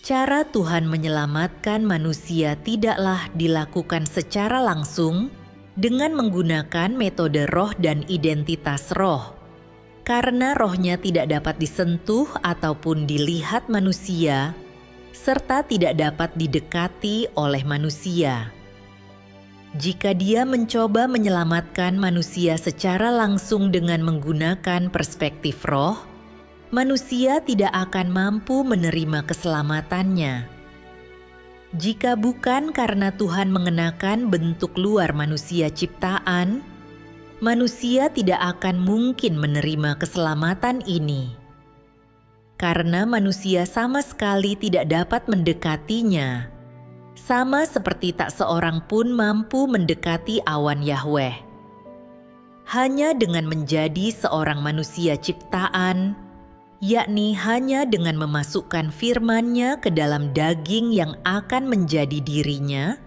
Cara Tuhan menyelamatkan manusia tidaklah dilakukan secara langsung, dengan menggunakan metode roh dan identitas roh. Karena rohnya tidak dapat disentuh ataupun dilihat manusia, serta tidak dapat didekati oleh manusia. Jika dia mencoba menyelamatkan manusia secara langsung dengan menggunakan perspektif roh, manusia tidak akan mampu menerima keselamatannya. Jika bukan karena Tuhan mengenakan bentuk luar manusia ciptaan, manusia tidak akan mungkin menerima keselamatan ini. Karena manusia sama sekali tidak dapat mendekatinya, sama seperti tak seorang pun mampu mendekati awan Yahweh. Hanya dengan menjadi seorang manusia ciptaan, yakni hanya dengan memasukkan firman-Nya ke dalam daging yang akan menjadi dirinya,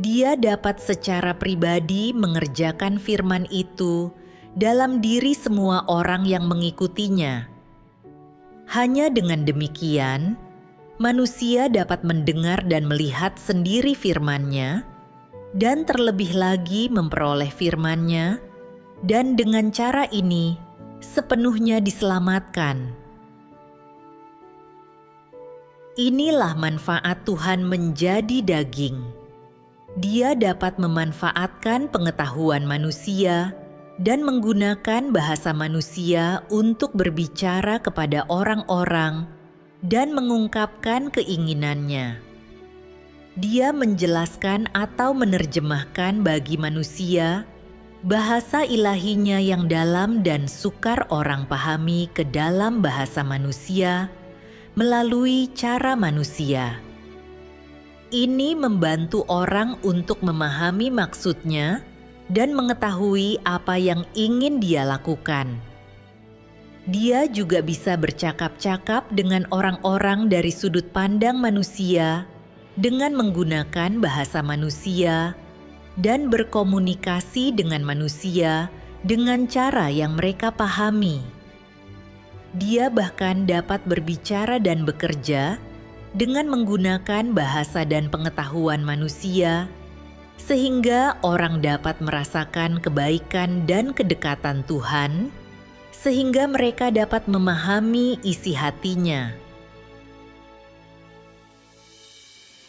dia dapat secara pribadi mengerjakan firman itu dalam diri semua orang yang mengikutinya. Hanya dengan demikian, manusia dapat mendengar dan melihat sendiri firman-Nya, dan terlebih lagi memperoleh firman-Nya, dan dengan cara ini sepenuhnya diselamatkan. Inilah manfaat Tuhan menjadi daging. Dia dapat memanfaatkan pengetahuan manusia dan menggunakan bahasa manusia untuk berbicara kepada orang-orang dan mengungkapkan keinginannya. Dia menjelaskan atau menerjemahkan bagi manusia bahasa ilahinya yang dalam dan sukar orang pahami ke dalam bahasa manusia melalui cara manusia. Ini membantu orang untuk memahami maksudnya dan mengetahui apa yang ingin dia lakukan. Dia juga bisa bercakap-cakap dengan orang-orang dari sudut pandang manusia dengan menggunakan bahasa manusia dan berkomunikasi dengan manusia dengan cara yang mereka pahami. Dia bahkan dapat berbicara dan bekerja dengan menggunakan bahasa dan pengetahuan manusia, sehingga orang dapat merasakan kebaikan dan kedekatan Tuhan, sehingga mereka dapat memahami isi hatinya.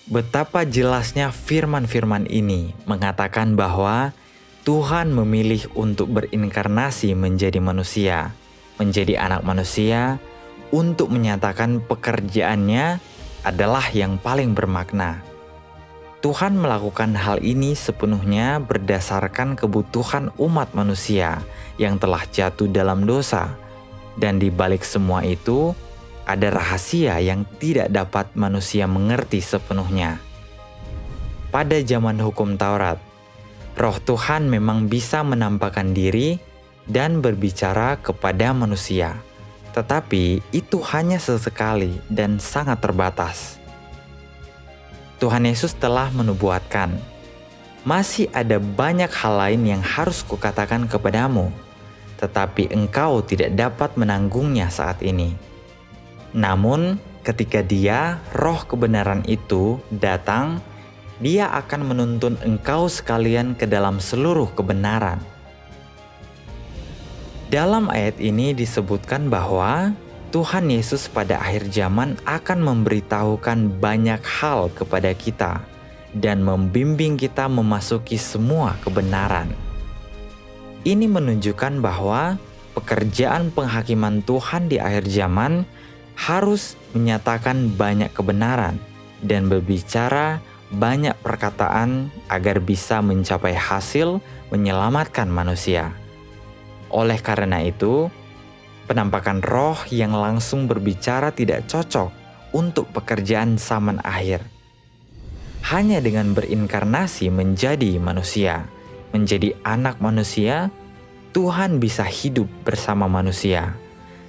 Betapa jelasnya firman-firman ini mengatakan bahwa Tuhan memilih untuk berinkarnasi menjadi manusia, menjadi anak manusia, untuk menyatakan pekerjaannya adalah yang paling bermakna. Tuhan melakukan hal ini sepenuhnya berdasarkan kebutuhan umat manusia yang telah jatuh dalam dosa, dan di balik semua itu, ada rahasia yang tidak dapat manusia mengerti sepenuhnya. Pada zaman hukum Taurat, Roh Tuhan memang bisa menampakkan diri dan berbicara kepada manusia, tetapi itu hanya sesekali dan sangat terbatas. Tuhan Yesus telah menubuatkan, "Masih ada banyak hal lain yang harus kukatakan kepadamu, tetapi engkau tidak dapat menanggungnya saat ini. Namun, ketika Dia, Roh kebenaran itu, datang, Dia akan menuntun engkau sekalian ke dalam seluruh kebenaran." Dalam ayat ini disebutkan bahwa Tuhan Yesus pada akhir zaman akan memberitahukan banyak hal kepada kita dan membimbing kita memasuki semua kebenaran. Ini menunjukkan bahwa pekerjaan penghakiman Tuhan di akhir zaman harus menyatakan banyak kebenaran dan berbicara banyak perkataan agar bisa mencapai hasil menyelamatkan manusia. Oleh karena itu, penampakan Roh yang langsung berbicara tidak cocok untuk pekerjaan zaman akhir. Hanya dengan berinkarnasi menjadi manusia, menjadi anak manusia, Tuhan bisa hidup bersama manusia,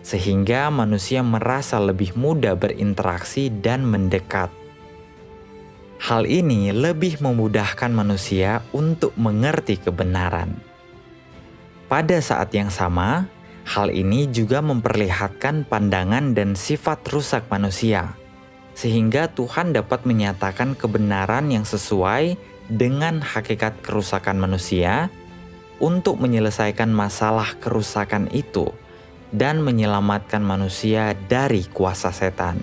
sehingga manusia merasa lebih mudah berinteraksi dan mendekat. Hal ini lebih memudahkan manusia untuk mengerti kebenaran. Pada saat yang sama, hal ini juga memperlihatkan pandangan dan sifat rusak manusia, sehingga Tuhan dapat menyatakan kebenaran yang sesuai dengan hakikat kerusakan manusia untuk menyelesaikan masalah kerusakan itu dan menyelamatkan manusia dari kuasa setan.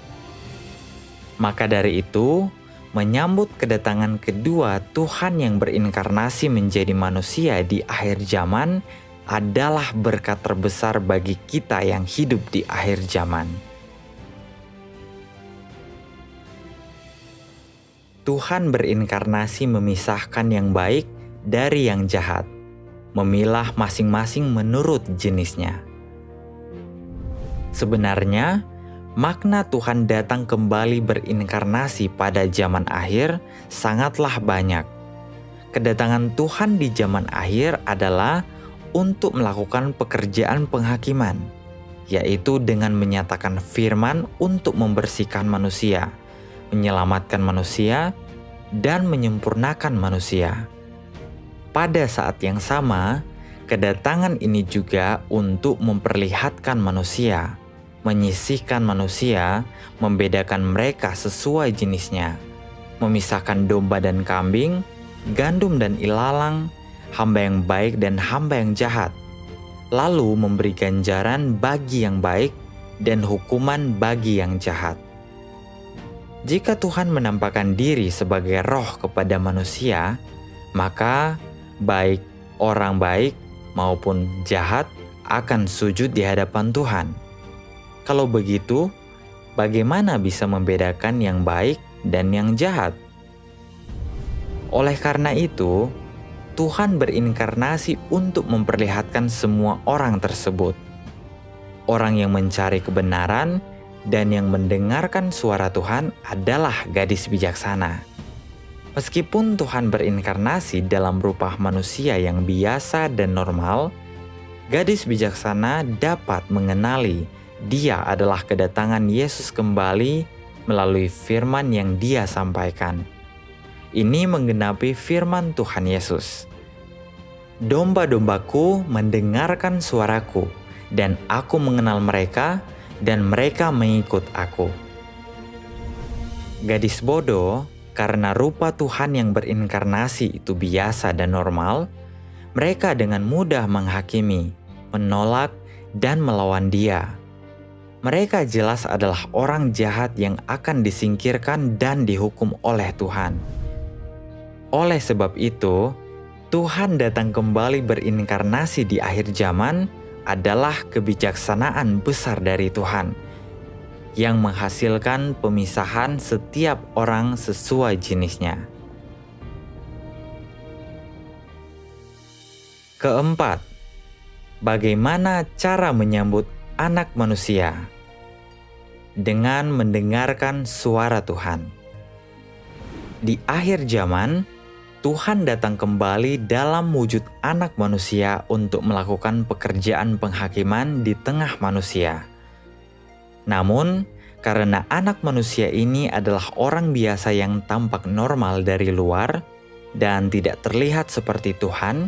Maka dari itu, menyambut kedatangan kedua Tuhan yang berinkarnasi menjadi manusia di akhir zaman adalah berkat terbesar bagi kita yang hidup di akhir zaman. Tuhan berinkarnasi memisahkan yang baik dari yang jahat, memilah masing-masing menurut jenisnya. Sebenarnya, makna Tuhan datang kembali berinkarnasi pada zaman akhir sangatlah banyak. Kedatangan Tuhan di zaman akhir adalah untuk melakukan pekerjaan penghakiman, yaitu dengan menyatakan firman untuk membersihkan manusia, menyelamatkan manusia, dan menyempurnakan manusia. Pada saat yang sama, kedatangan ini juga untuk memperlihatkan manusia, menyisihkan manusia, membedakan mereka sesuai jenisnya, memisahkan domba dan kambing, gandum dan ilalang, hamba yang baik dan hamba yang jahat, lalu memberi ganjaran bagi yang baik dan hukuman bagi yang jahat. Jika Tuhan menampakkan diri sebagai roh kepada manusia, maka baik orang baik maupun jahat akan sujud di hadapan Tuhan. Kalau begitu, bagaimana bisa membedakan yang baik dan yang jahat? Oleh karena itu, Tuhan berinkarnasi untuk memperlihatkan semua orang tersebut. Orang yang mencari kebenaran dan yang mendengarkan suara Tuhan adalah gadis bijaksana. Meskipun Tuhan berinkarnasi dalam rupa manusia yang biasa dan normal, gadis bijaksana dapat mengenali Dia adalah kedatangan Yesus kembali melalui firman yang Dia sampaikan. Ini menggenapi firman Tuhan Yesus. Domba-dombaku mendengarkan suaraku, dan aku mengenal mereka, dan mereka mengikut aku. Gadis bodoh, karena rupa Tuhan yang berinkarnasi itu biasa dan normal, mereka dengan mudah menghakimi, menolak, dan melawan Dia. Mereka jelas adalah orang jahat yang akan disingkirkan dan dihukum oleh Tuhan. Oleh sebab itu, Tuhan datang kembali berinkarnasi di akhir zaman adalah kebijaksanaan besar dari Tuhan yang menghasilkan pemisahan setiap orang sesuai jenisnya. Keempat, bagaimana cara menyambut anak manusia? Dengan mendengarkan suara Tuhan. Di akhir zaman, Tuhan datang kembali dalam wujud anak manusia untuk melakukan pekerjaan penghakiman di tengah manusia. Namun, karena anak manusia ini adalah orang biasa yang tampak normal dari luar dan tidak terlihat seperti Tuhan,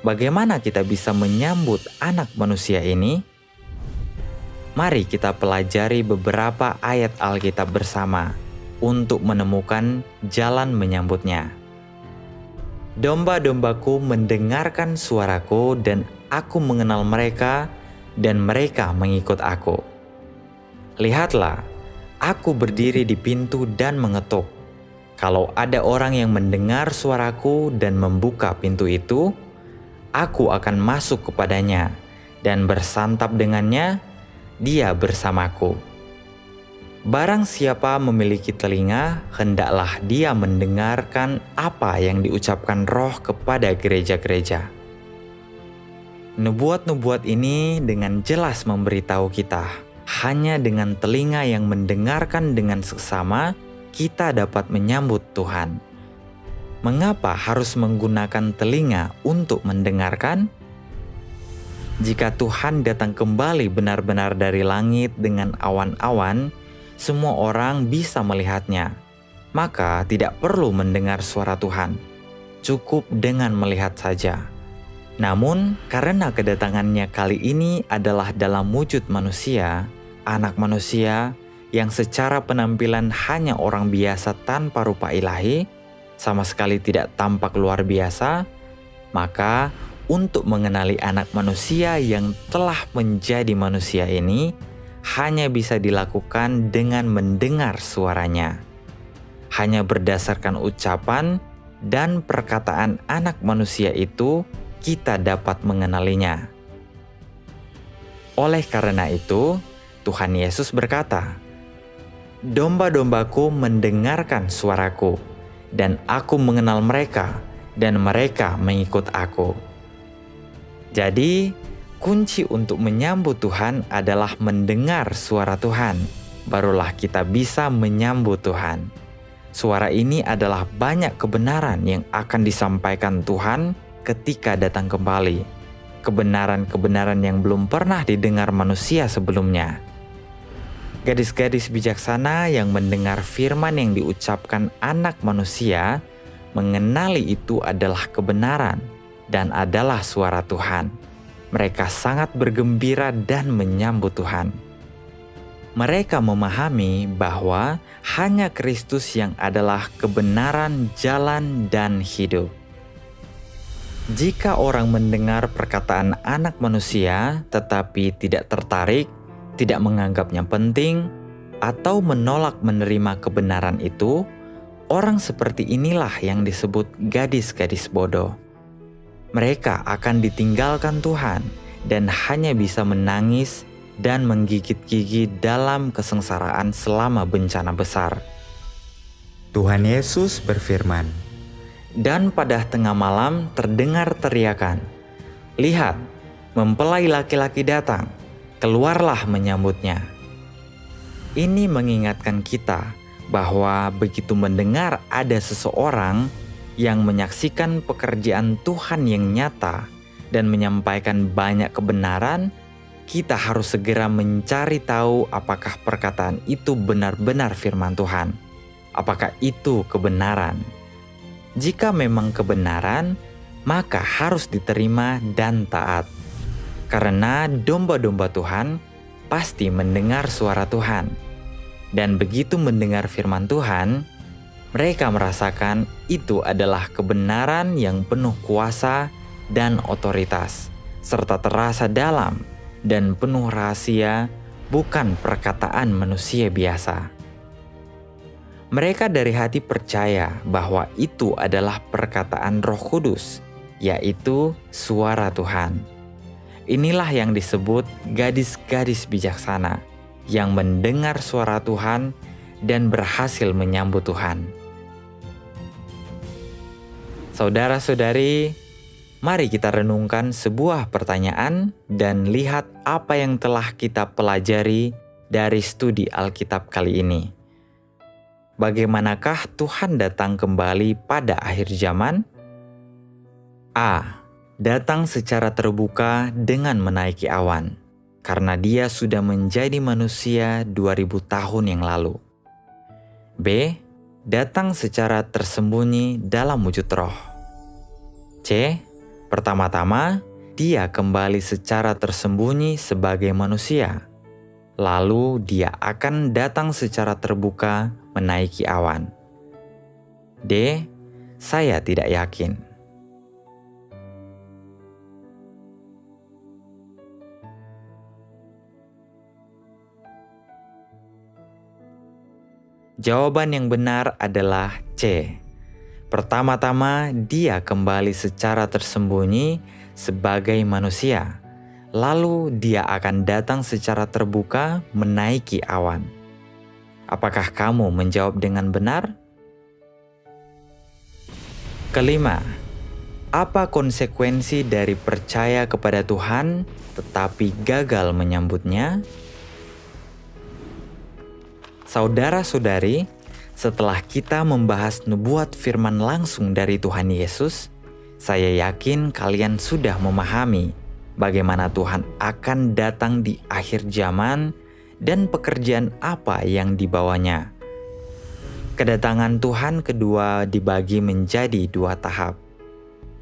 bagaimana kita bisa menyambut anak manusia ini? Mari kita pelajari beberapa ayat Alkitab bersama untuk menemukan jalan menyambutnya. Domba-dombaku mendengarkan suaraku dan aku mengenal mereka dan mereka mengikut aku. Lihatlah, aku berdiri di pintu dan mengetuk. Kalau ada orang yang mendengar suaraku dan membuka pintu itu, aku akan masuk kepadanya dan bersantap dengannya, dia bersamaku. Barang siapa memiliki telinga, hendaklah dia mendengarkan apa yang diucapkan Roh kepada gereja-gereja. Nubuat-nubuat ini dengan jelas memberitahu kita, hanya dengan telinga yang mendengarkan dengan seksama, kita dapat menyambut Tuhan. Mengapa harus menggunakan telinga untuk mendengarkan? Jika Tuhan datang kembali benar-benar dari langit dengan awan-awan, semua orang bisa melihatnya. Maka tidak perlu mendengar suara Tuhan. Cukup dengan melihat saja. Namun, karena kedatangannya kali ini adalah dalam wujud manusia, anak manusia yang secara penampilan hanya orang biasa tanpa rupa ilahi, sama sekali tidak tampak luar biasa, maka untuk mengenali anak manusia yang telah menjadi manusia ini hanya bisa dilakukan dengan mendengar suaranya. Hanya berdasarkan ucapan dan perkataan anak manusia itu kita dapat mengenalinya. Oleh karena itu, Tuhan Yesus berkata, "Domba-dombaku mendengarkan suaraku, dan aku mengenal mereka, dan mereka mengikut aku." Jadi, kunci untuk menyambut Tuhan adalah mendengar suara Tuhan. Barulah kita bisa menyambut Tuhan. Suara ini adalah banyak kebenaran yang akan disampaikan Tuhan ketika datang kembali. Kebenaran-kebenaran yang belum pernah didengar manusia sebelumnya. Gadis-gadis bijaksana yang mendengar firman yang diucapkan anak manusia mengenali itu adalah kebenaran dan adalah suara Tuhan. Mereka sangat bergembira dan menyambut Tuhan. Mereka memahami bahwa hanya Kristus yang adalah kebenaran, jalan, dan hidup. Jika orang mendengar perkataan anak manusia tetapi tidak tertarik, tidak menganggapnya penting, atau menolak menerima kebenaran itu, orang seperti inilah yang disebut gadis-gadis bodoh. Mereka akan ditinggalkan Tuhan dan hanya bisa menangis dan menggigit gigi dalam kesengsaraan selama bencana besar. Tuhan Yesus berfirman, Dan pada tengah malam terdengar teriakan, "Lihat, mempelai laki-laki datang, keluarlah menyambutnya." Ini mengingatkan kita bahwa begitu mendengar ada seseorang yang menyaksikan pekerjaan Tuhan yang nyata dan menyampaikan banyak kebenaran, kita harus segera mencari tahu apakah perkataan itu benar-benar firman Tuhan. Apakah itu kebenaran? Jika memang kebenaran, maka harus diterima dan taat. Karena domba-domba Tuhan pasti mendengar suara Tuhan. Dan begitu mendengar firman Tuhan, mereka merasakan itu adalah kebenaran yang penuh kuasa dan otoritas, serta terasa dalam dan penuh rahasia, bukan perkataan manusia biasa. Mereka dari hati percaya bahwa itu adalah perkataan Roh Kudus, yaitu suara Tuhan. Inilah yang disebut gadis-gadis bijaksana, yang mendengar suara Tuhan dan berhasil menyambut Tuhan. Saudara-saudari, mari kita renungkan sebuah pertanyaan dan lihat apa yang telah kita pelajari dari studi Alkitab kali ini. Bagaimanakah Tuhan datang kembali pada akhir zaman? A. Datang secara terbuka dengan menaiki awan, karena Dia sudah menjadi manusia 2000 tahun yang lalu. B. Datang secara tersembunyi dalam wujud roh. C. Pertama-tama, Dia kembali secara tersembunyi sebagai manusia. Lalu Dia akan datang secara terbuka menaiki awan. D. Saya tidak yakin. Jawaban yang benar adalah C. Pertama-tama, Dia kembali secara tersembunyi sebagai manusia. Lalu Dia akan datang secara terbuka menaiki awan. Apakah kamu menjawab dengan benar? Kelima, apa konsekuensi dari percaya kepada Tuhan tetapi gagal menyambutnya? Saudara-saudari, setelah kita membahas nubuat firman langsung dari Tuhan Yesus, saya yakin kalian sudah memahami bagaimana Tuhan akan datang di akhir zaman dan pekerjaan apa yang dibawanya. Kedatangan Tuhan kedua dibagi menjadi 2 tahap.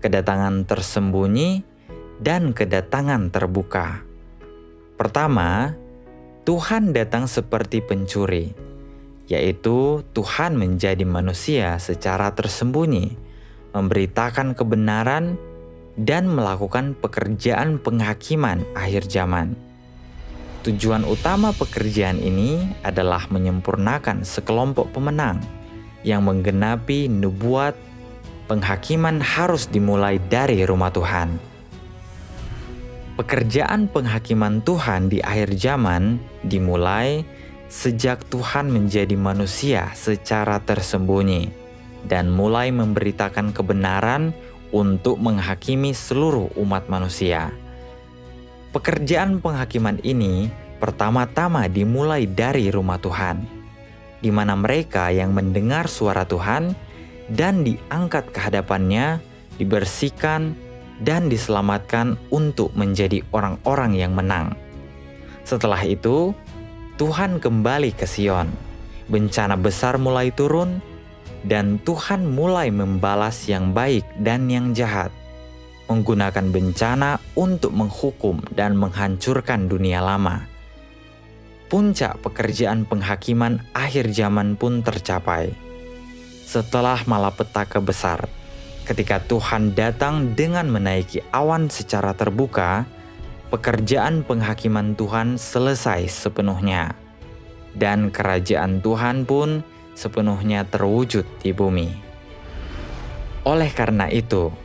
Kedatangan tersembunyi dan kedatangan terbuka. Pertama, Tuhan datang seperti pencuri. yaitu Tuhan menjadi manusia secara tersembunyi, memberitakan kebenaran, dan melakukan pekerjaan penghakiman akhir zaman. Tujuan utama pekerjaan ini adalah menyempurnakan sekelompok pemenang yang menggenapi nubuat. Penghakiman harus dimulai dari rumah Tuhan. Pekerjaan penghakiman Tuhan di akhir zaman dimulai sejak Tuhan menjadi manusia secara tersembunyi dan mulai memberitakan kebenaran untuk menghakimi seluruh umat manusia. Pekerjaan penghakiman ini pertama-tama dimulai dari rumah Tuhan, di mana mereka yang mendengar suara Tuhan dan diangkat ke hadapannya, dibersihkan, dan diselamatkan untuk menjadi orang-orang yang menang. Setelah itu, Tuhan kembali ke Sion. Bencana besar mulai turun, dan Tuhan mulai membalas yang baik dan yang jahat, menggunakan bencana untuk menghukum dan menghancurkan dunia lama. Puncak pekerjaan penghakiman akhir zaman pun tercapai. Setelah malapetaka besar, ketika Tuhan datang dengan menaiki awan secara terbuka, pekerjaan penghakiman Tuhan selesai sepenuhnya, dan kerajaan Tuhan pun sepenuhnya terwujud di bumi. Oleh karena itu,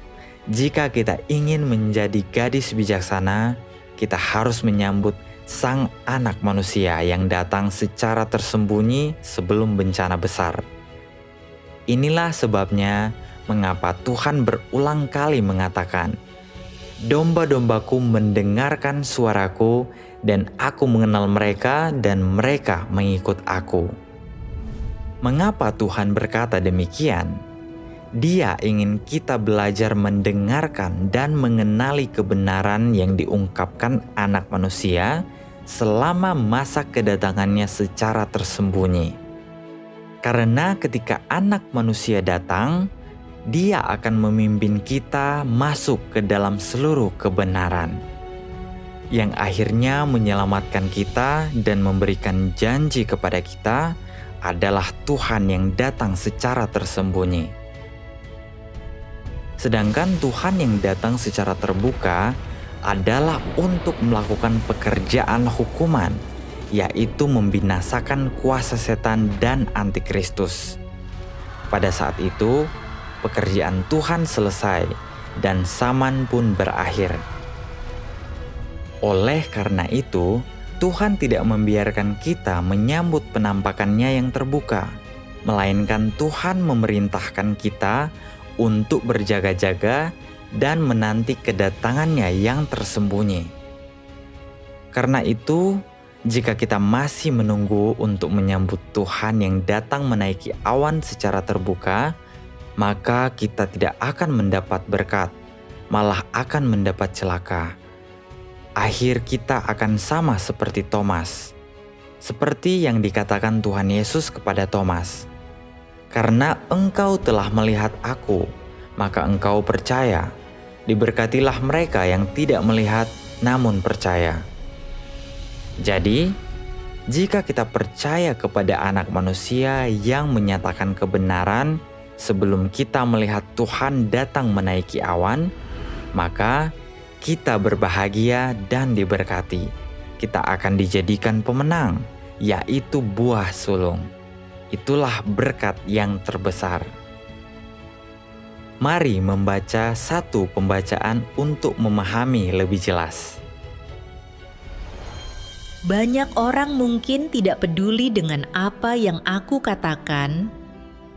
jika kita ingin menjadi gadis bijaksana, kita harus menyambut Sang Anak Manusia yang datang secara tersembunyi sebelum bencana besar. Inilah sebabnya mengapa Tuhan berulang kali mengatakan, "Domba-dombaku mendengarkan suaraku, dan aku mengenal mereka, dan mereka mengikut aku." Mengapa Tuhan berkata demikian? Dia ingin kita belajar mendengarkan dan mengenali kebenaran yang diungkapkan Anak Manusia selama masa kedatangannya secara tersembunyi. Karena ketika Anak Manusia datang, Dia akan memimpin kita masuk ke dalam seluruh kebenaran, yang akhirnya menyelamatkan kita dan memberikan janji kepada kita adalah Tuhan yang datang secara tersembunyi. Sedangkan Tuhan yang datang secara terbuka adalah untuk melakukan pekerjaan hukuman, yaitu membinasakan kuasa setan dan antikristus. Pada saat itu, pekerjaan Tuhan selesai dan zaman pun berakhir. Oleh karena itu, Tuhan tidak membiarkan kita menyambut penampakannya yang terbuka, melainkan Tuhan memerintahkan kita untuk berjaga-jaga dan menanti kedatangannya yang tersembunyi. Karena itu, jika kita masih menunggu untuk menyambut Tuhan yang datang menaiki awan secara terbuka, maka kita tidak akan mendapat berkat, malah akan mendapat celaka. Akhir kita akan sama seperti Thomas, seperti yang dikatakan Tuhan Yesus kepada Thomas, "Karena engkau telah melihat aku, maka engkau percaya. Diberkatilah mereka yang tidak melihat namun percaya." Jadi, jika kita percaya kepada Anak Manusia yang menyatakan kebenaran sebelum kita melihat Tuhan datang menaiki awan, maka kita berbahagia dan diberkati. Kita akan dijadikan pemenang, yaitu buah sulung. Itulah berkat yang terbesar. Mari membaca satu pembacaan untuk memahami lebih jelas. Banyak orang mungkin tidak peduli dengan apa yang aku katakan,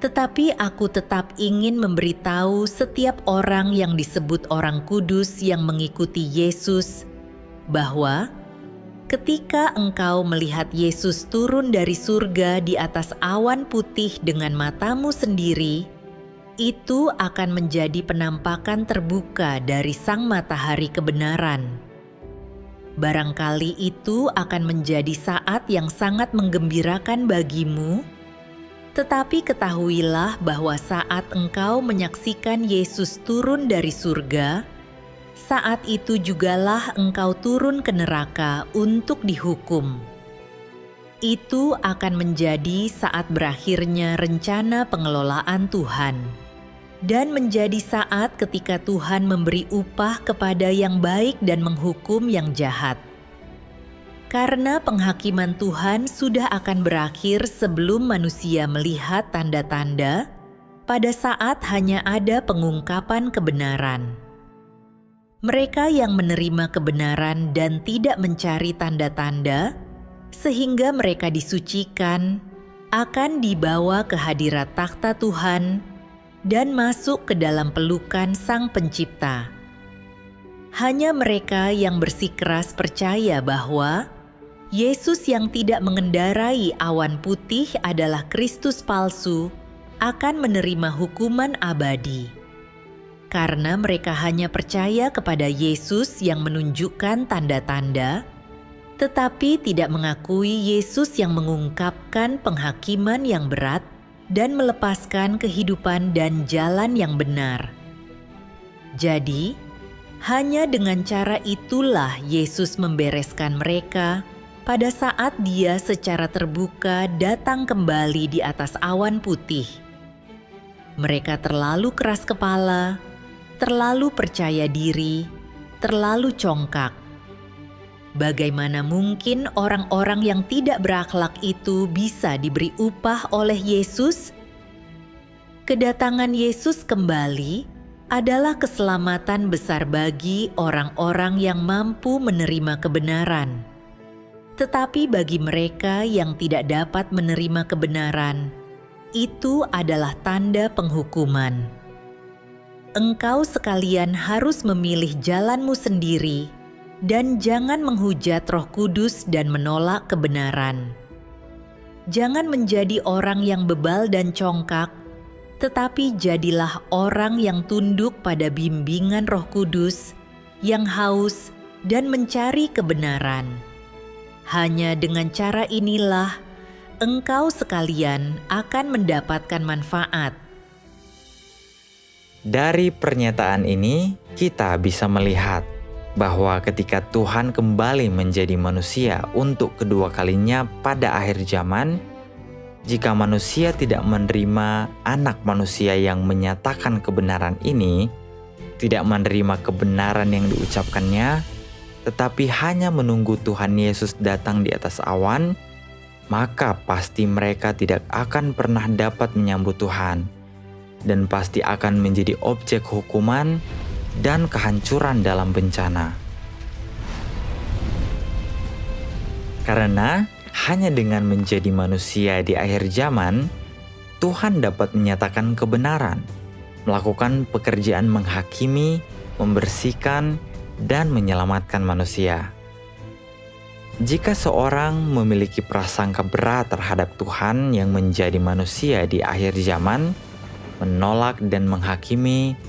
tetapi aku tetap ingin memberitahu setiap orang yang disebut orang kudus yang mengikuti Yesus bahwa ketika engkau melihat Yesus turun dari surga di atas awan putih dengan matamu sendiri, itu akan menjadi penampakan terbuka dari Sang Matahari kebenaran. Barangkali itu akan menjadi saat yang sangat menggembirakan bagimu, tetapi ketahuilah bahwa saat engkau menyaksikan Yesus turun dari surga, saat itu jugalah engkau turun ke neraka untuk dihukum. Itu akan menjadi saat berakhirnya rencana pengelolaan Tuhan, dan menjadi saat ketika Tuhan memberi upah kepada yang baik dan menghukum yang jahat. Karena penghakiman Tuhan sudah akan berakhir sebelum manusia melihat tanda-tanda, pada saat hanya ada pengungkapan kebenaran. Mereka yang menerima kebenaran dan tidak mencari tanda-tanda, sehingga mereka disucikan, akan dibawa ke hadirat takhta Tuhan dan masuk ke dalam pelukan Sang Pencipta. Hanya mereka yang bersikeras percaya bahwa Yesus yang tidak mengendarai awan putih adalah Kristus palsu akan menerima hukuman abadi. Karena mereka hanya percaya kepada Yesus yang menunjukkan tanda-tanda, tetapi tidak mengakui Yesus yang mengungkapkan penghakiman yang berat dan melepaskan kehidupan dan jalan yang benar. Jadi, hanya dengan cara itulah Yesus membereskan mereka pada saat Dia secara terbuka datang kembali di atas awan putih. Mereka terlalu keras kepala, terlalu percaya diri, terlalu congkak. Bagaimana mungkin orang-orang yang tidak berakhlak itu bisa diberi upah oleh Yesus? Kedatangan Yesus kembali adalah keselamatan besar bagi orang-orang yang mampu menerima kebenaran. Tetapi bagi mereka yang tidak dapat menerima kebenaran, itu adalah tanda penghukuman. Engkau sekalian harus memilih jalanmu sendiri dan jangan menghujat Roh Kudus dan menolak kebenaran. Jangan menjadi orang yang bebal dan congkak, tetapi jadilah orang yang tunduk pada bimbingan Roh Kudus, yang haus dan mencari kebenaran. Hanya dengan cara inilah engkau sekalian akan mendapatkan manfaat. Dari pernyataan ini, kita bisa melihat bahwa ketika Tuhan kembali menjadi manusia untuk kedua kalinya pada akhir zaman, jika manusia tidak menerima anak manusia yang menyatakan kebenaran ini, tidak menerima kebenaran yang diucapkannya, tetapi hanya menunggu Tuhan Yesus datang di atas awan, maka pasti mereka tidak akan pernah dapat menyambut Tuhan, dan pasti akan menjadi objek hukuman dan kehancuran dalam bencana. Karena hanya dengan menjadi manusia di akhir zaman, Tuhan dapat menyatakan kebenaran, melakukan pekerjaan menghakimi, membersihkan, dan menyelamatkan manusia. Jika seorang memiliki prasangka berat terhadap Tuhan yang menjadi manusia di akhir zaman, menolak dan menghakimi,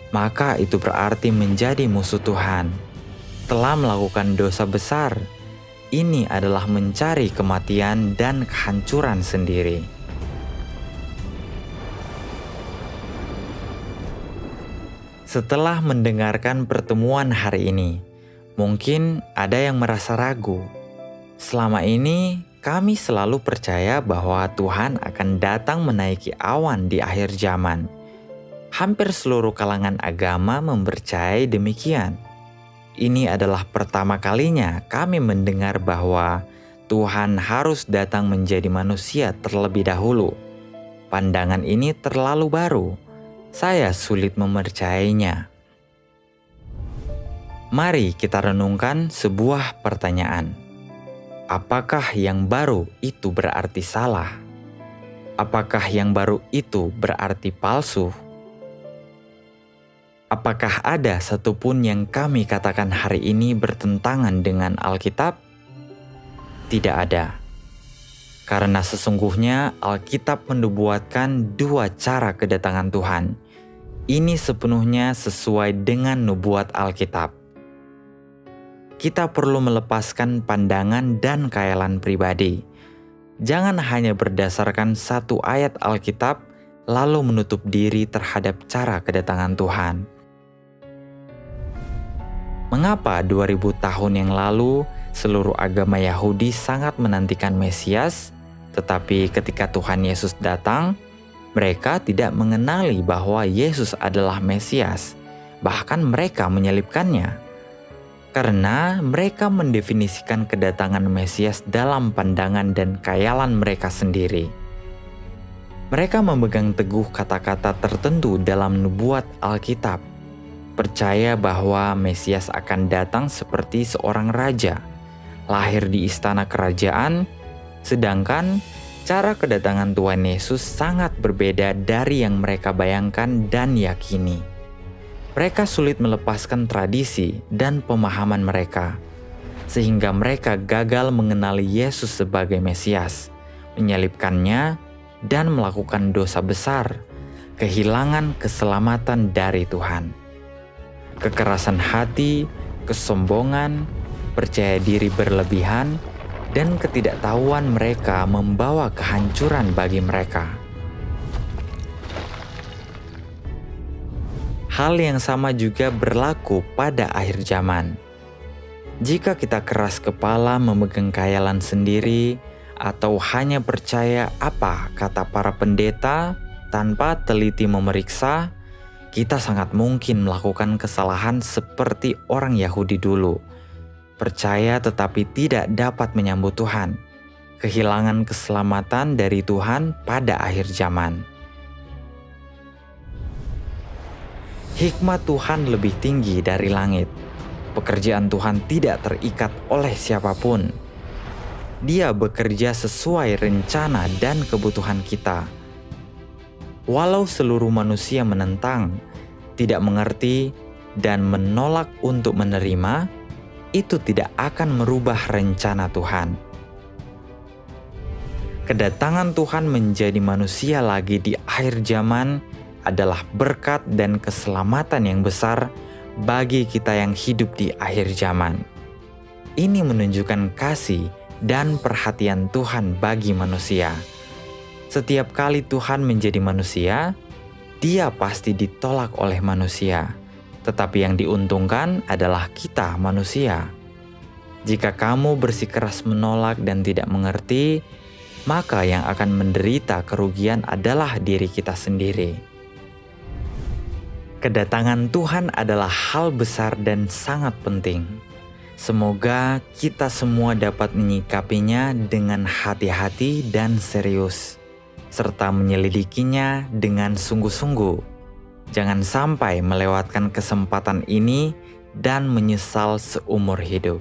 maka itu berarti menjadi musuh Tuhan, telah melakukan dosa besar. Ini adalah mencari kematian dan kehancuran sendiri. Setelah mendengarkan pertemuan hari ini, mungkin ada yang merasa ragu. Selama ini, kami selalu percaya bahwa Tuhan akan datang menaiki awan di akhir zaman. Hampir seluruh kalangan agama mempercayai demikian. Ini adalah pertama kalinya kami mendengar bahwa Tuhan harus datang menjadi manusia terlebih dahulu. Pandangan ini terlalu baru. Saya sulit mempercayainya. Mari kita renungkan sebuah pertanyaan. Apakah yang baru itu berarti salah? Apakah yang baru itu berarti palsu? Apakah ada satupun yang kami katakan hari ini bertentangan dengan Alkitab? Tidak ada. Karena sesungguhnya Alkitab menubuatkan dua cara kedatangan Tuhan. Ini sepenuhnya sesuai dengan nubuat Alkitab. Kita perlu melepaskan pandangan dan khayalan pribadi. Jangan hanya berdasarkan satu ayat Alkitab lalu menutup diri terhadap cara kedatangan Tuhan. Mengapa 2000 tahun yang lalu seluruh agama Yahudi sangat menantikan Mesias, tetapi ketika Tuhan Yesus datang, mereka tidak mengenali bahwa Yesus adalah Mesias, bahkan mereka menyelibkannya. Karena mereka mendefinisikan kedatangan Mesias dalam pandangan dan khayalan mereka sendiri. Mereka memegang teguh kata-kata tertentu dalam nubuat Alkitab, percaya bahwa Mesias akan datang seperti seorang raja, lahir di istana kerajaan, sedangkan cara kedatangan Tuhan Yesus sangat berbeda dari yang mereka bayangkan dan yakini. Mereka sulit melepaskan tradisi dan pemahaman mereka, sehingga mereka gagal mengenali Yesus sebagai Mesias, menyalibkannya, dan melakukan dosa besar, kehilangan keselamatan dari Tuhan. Kekerasan hati, kesombongan, percaya diri berlebihan, dan ketidaktahuan mereka membawa kehancuran bagi mereka. Hal yang sama juga berlaku pada akhir zaman. Jika kita keras kepala memegang khayalan sendiri, atau hanya percaya apa kata para pendeta tanpa teliti memeriksa, kita sangat mungkin melakukan kesalahan seperti orang Yahudi dulu. Percaya tetapi tidak dapat menyambut Tuhan, kehilangan keselamatan dari Tuhan pada akhir zaman. Hikmat Tuhan lebih tinggi dari langit. Pekerjaan Tuhan tidak terikat oleh siapapun. Dia bekerja sesuai rencana dan kebutuhan kita. Walau seluruh manusia menentang, tidak mengerti, dan menolak untuk menerima, itu tidak akan merubah rencana Tuhan. Kedatangan Tuhan menjadi manusia lagi di akhir zaman adalah berkat dan keselamatan yang besar bagi kita yang hidup di akhir zaman. Ini menunjukkan kasih dan perhatian Tuhan bagi manusia. Setiap kali Tuhan menjadi manusia, Dia pasti ditolak oleh manusia, tetapi yang diuntungkan adalah kita manusia. Jika kamu bersikeras menolak dan tidak mengerti, maka yang akan menderita kerugian adalah diri kita sendiri. Kedatangan Tuhan adalah hal besar dan sangat penting. Semoga kita semua dapat menyikapinya dengan hati-hati dan serius, serta menyelidikinya dengan sungguh-sungguh. Jangan sampai melewatkan kesempatan ini dan menyesal seumur hidup.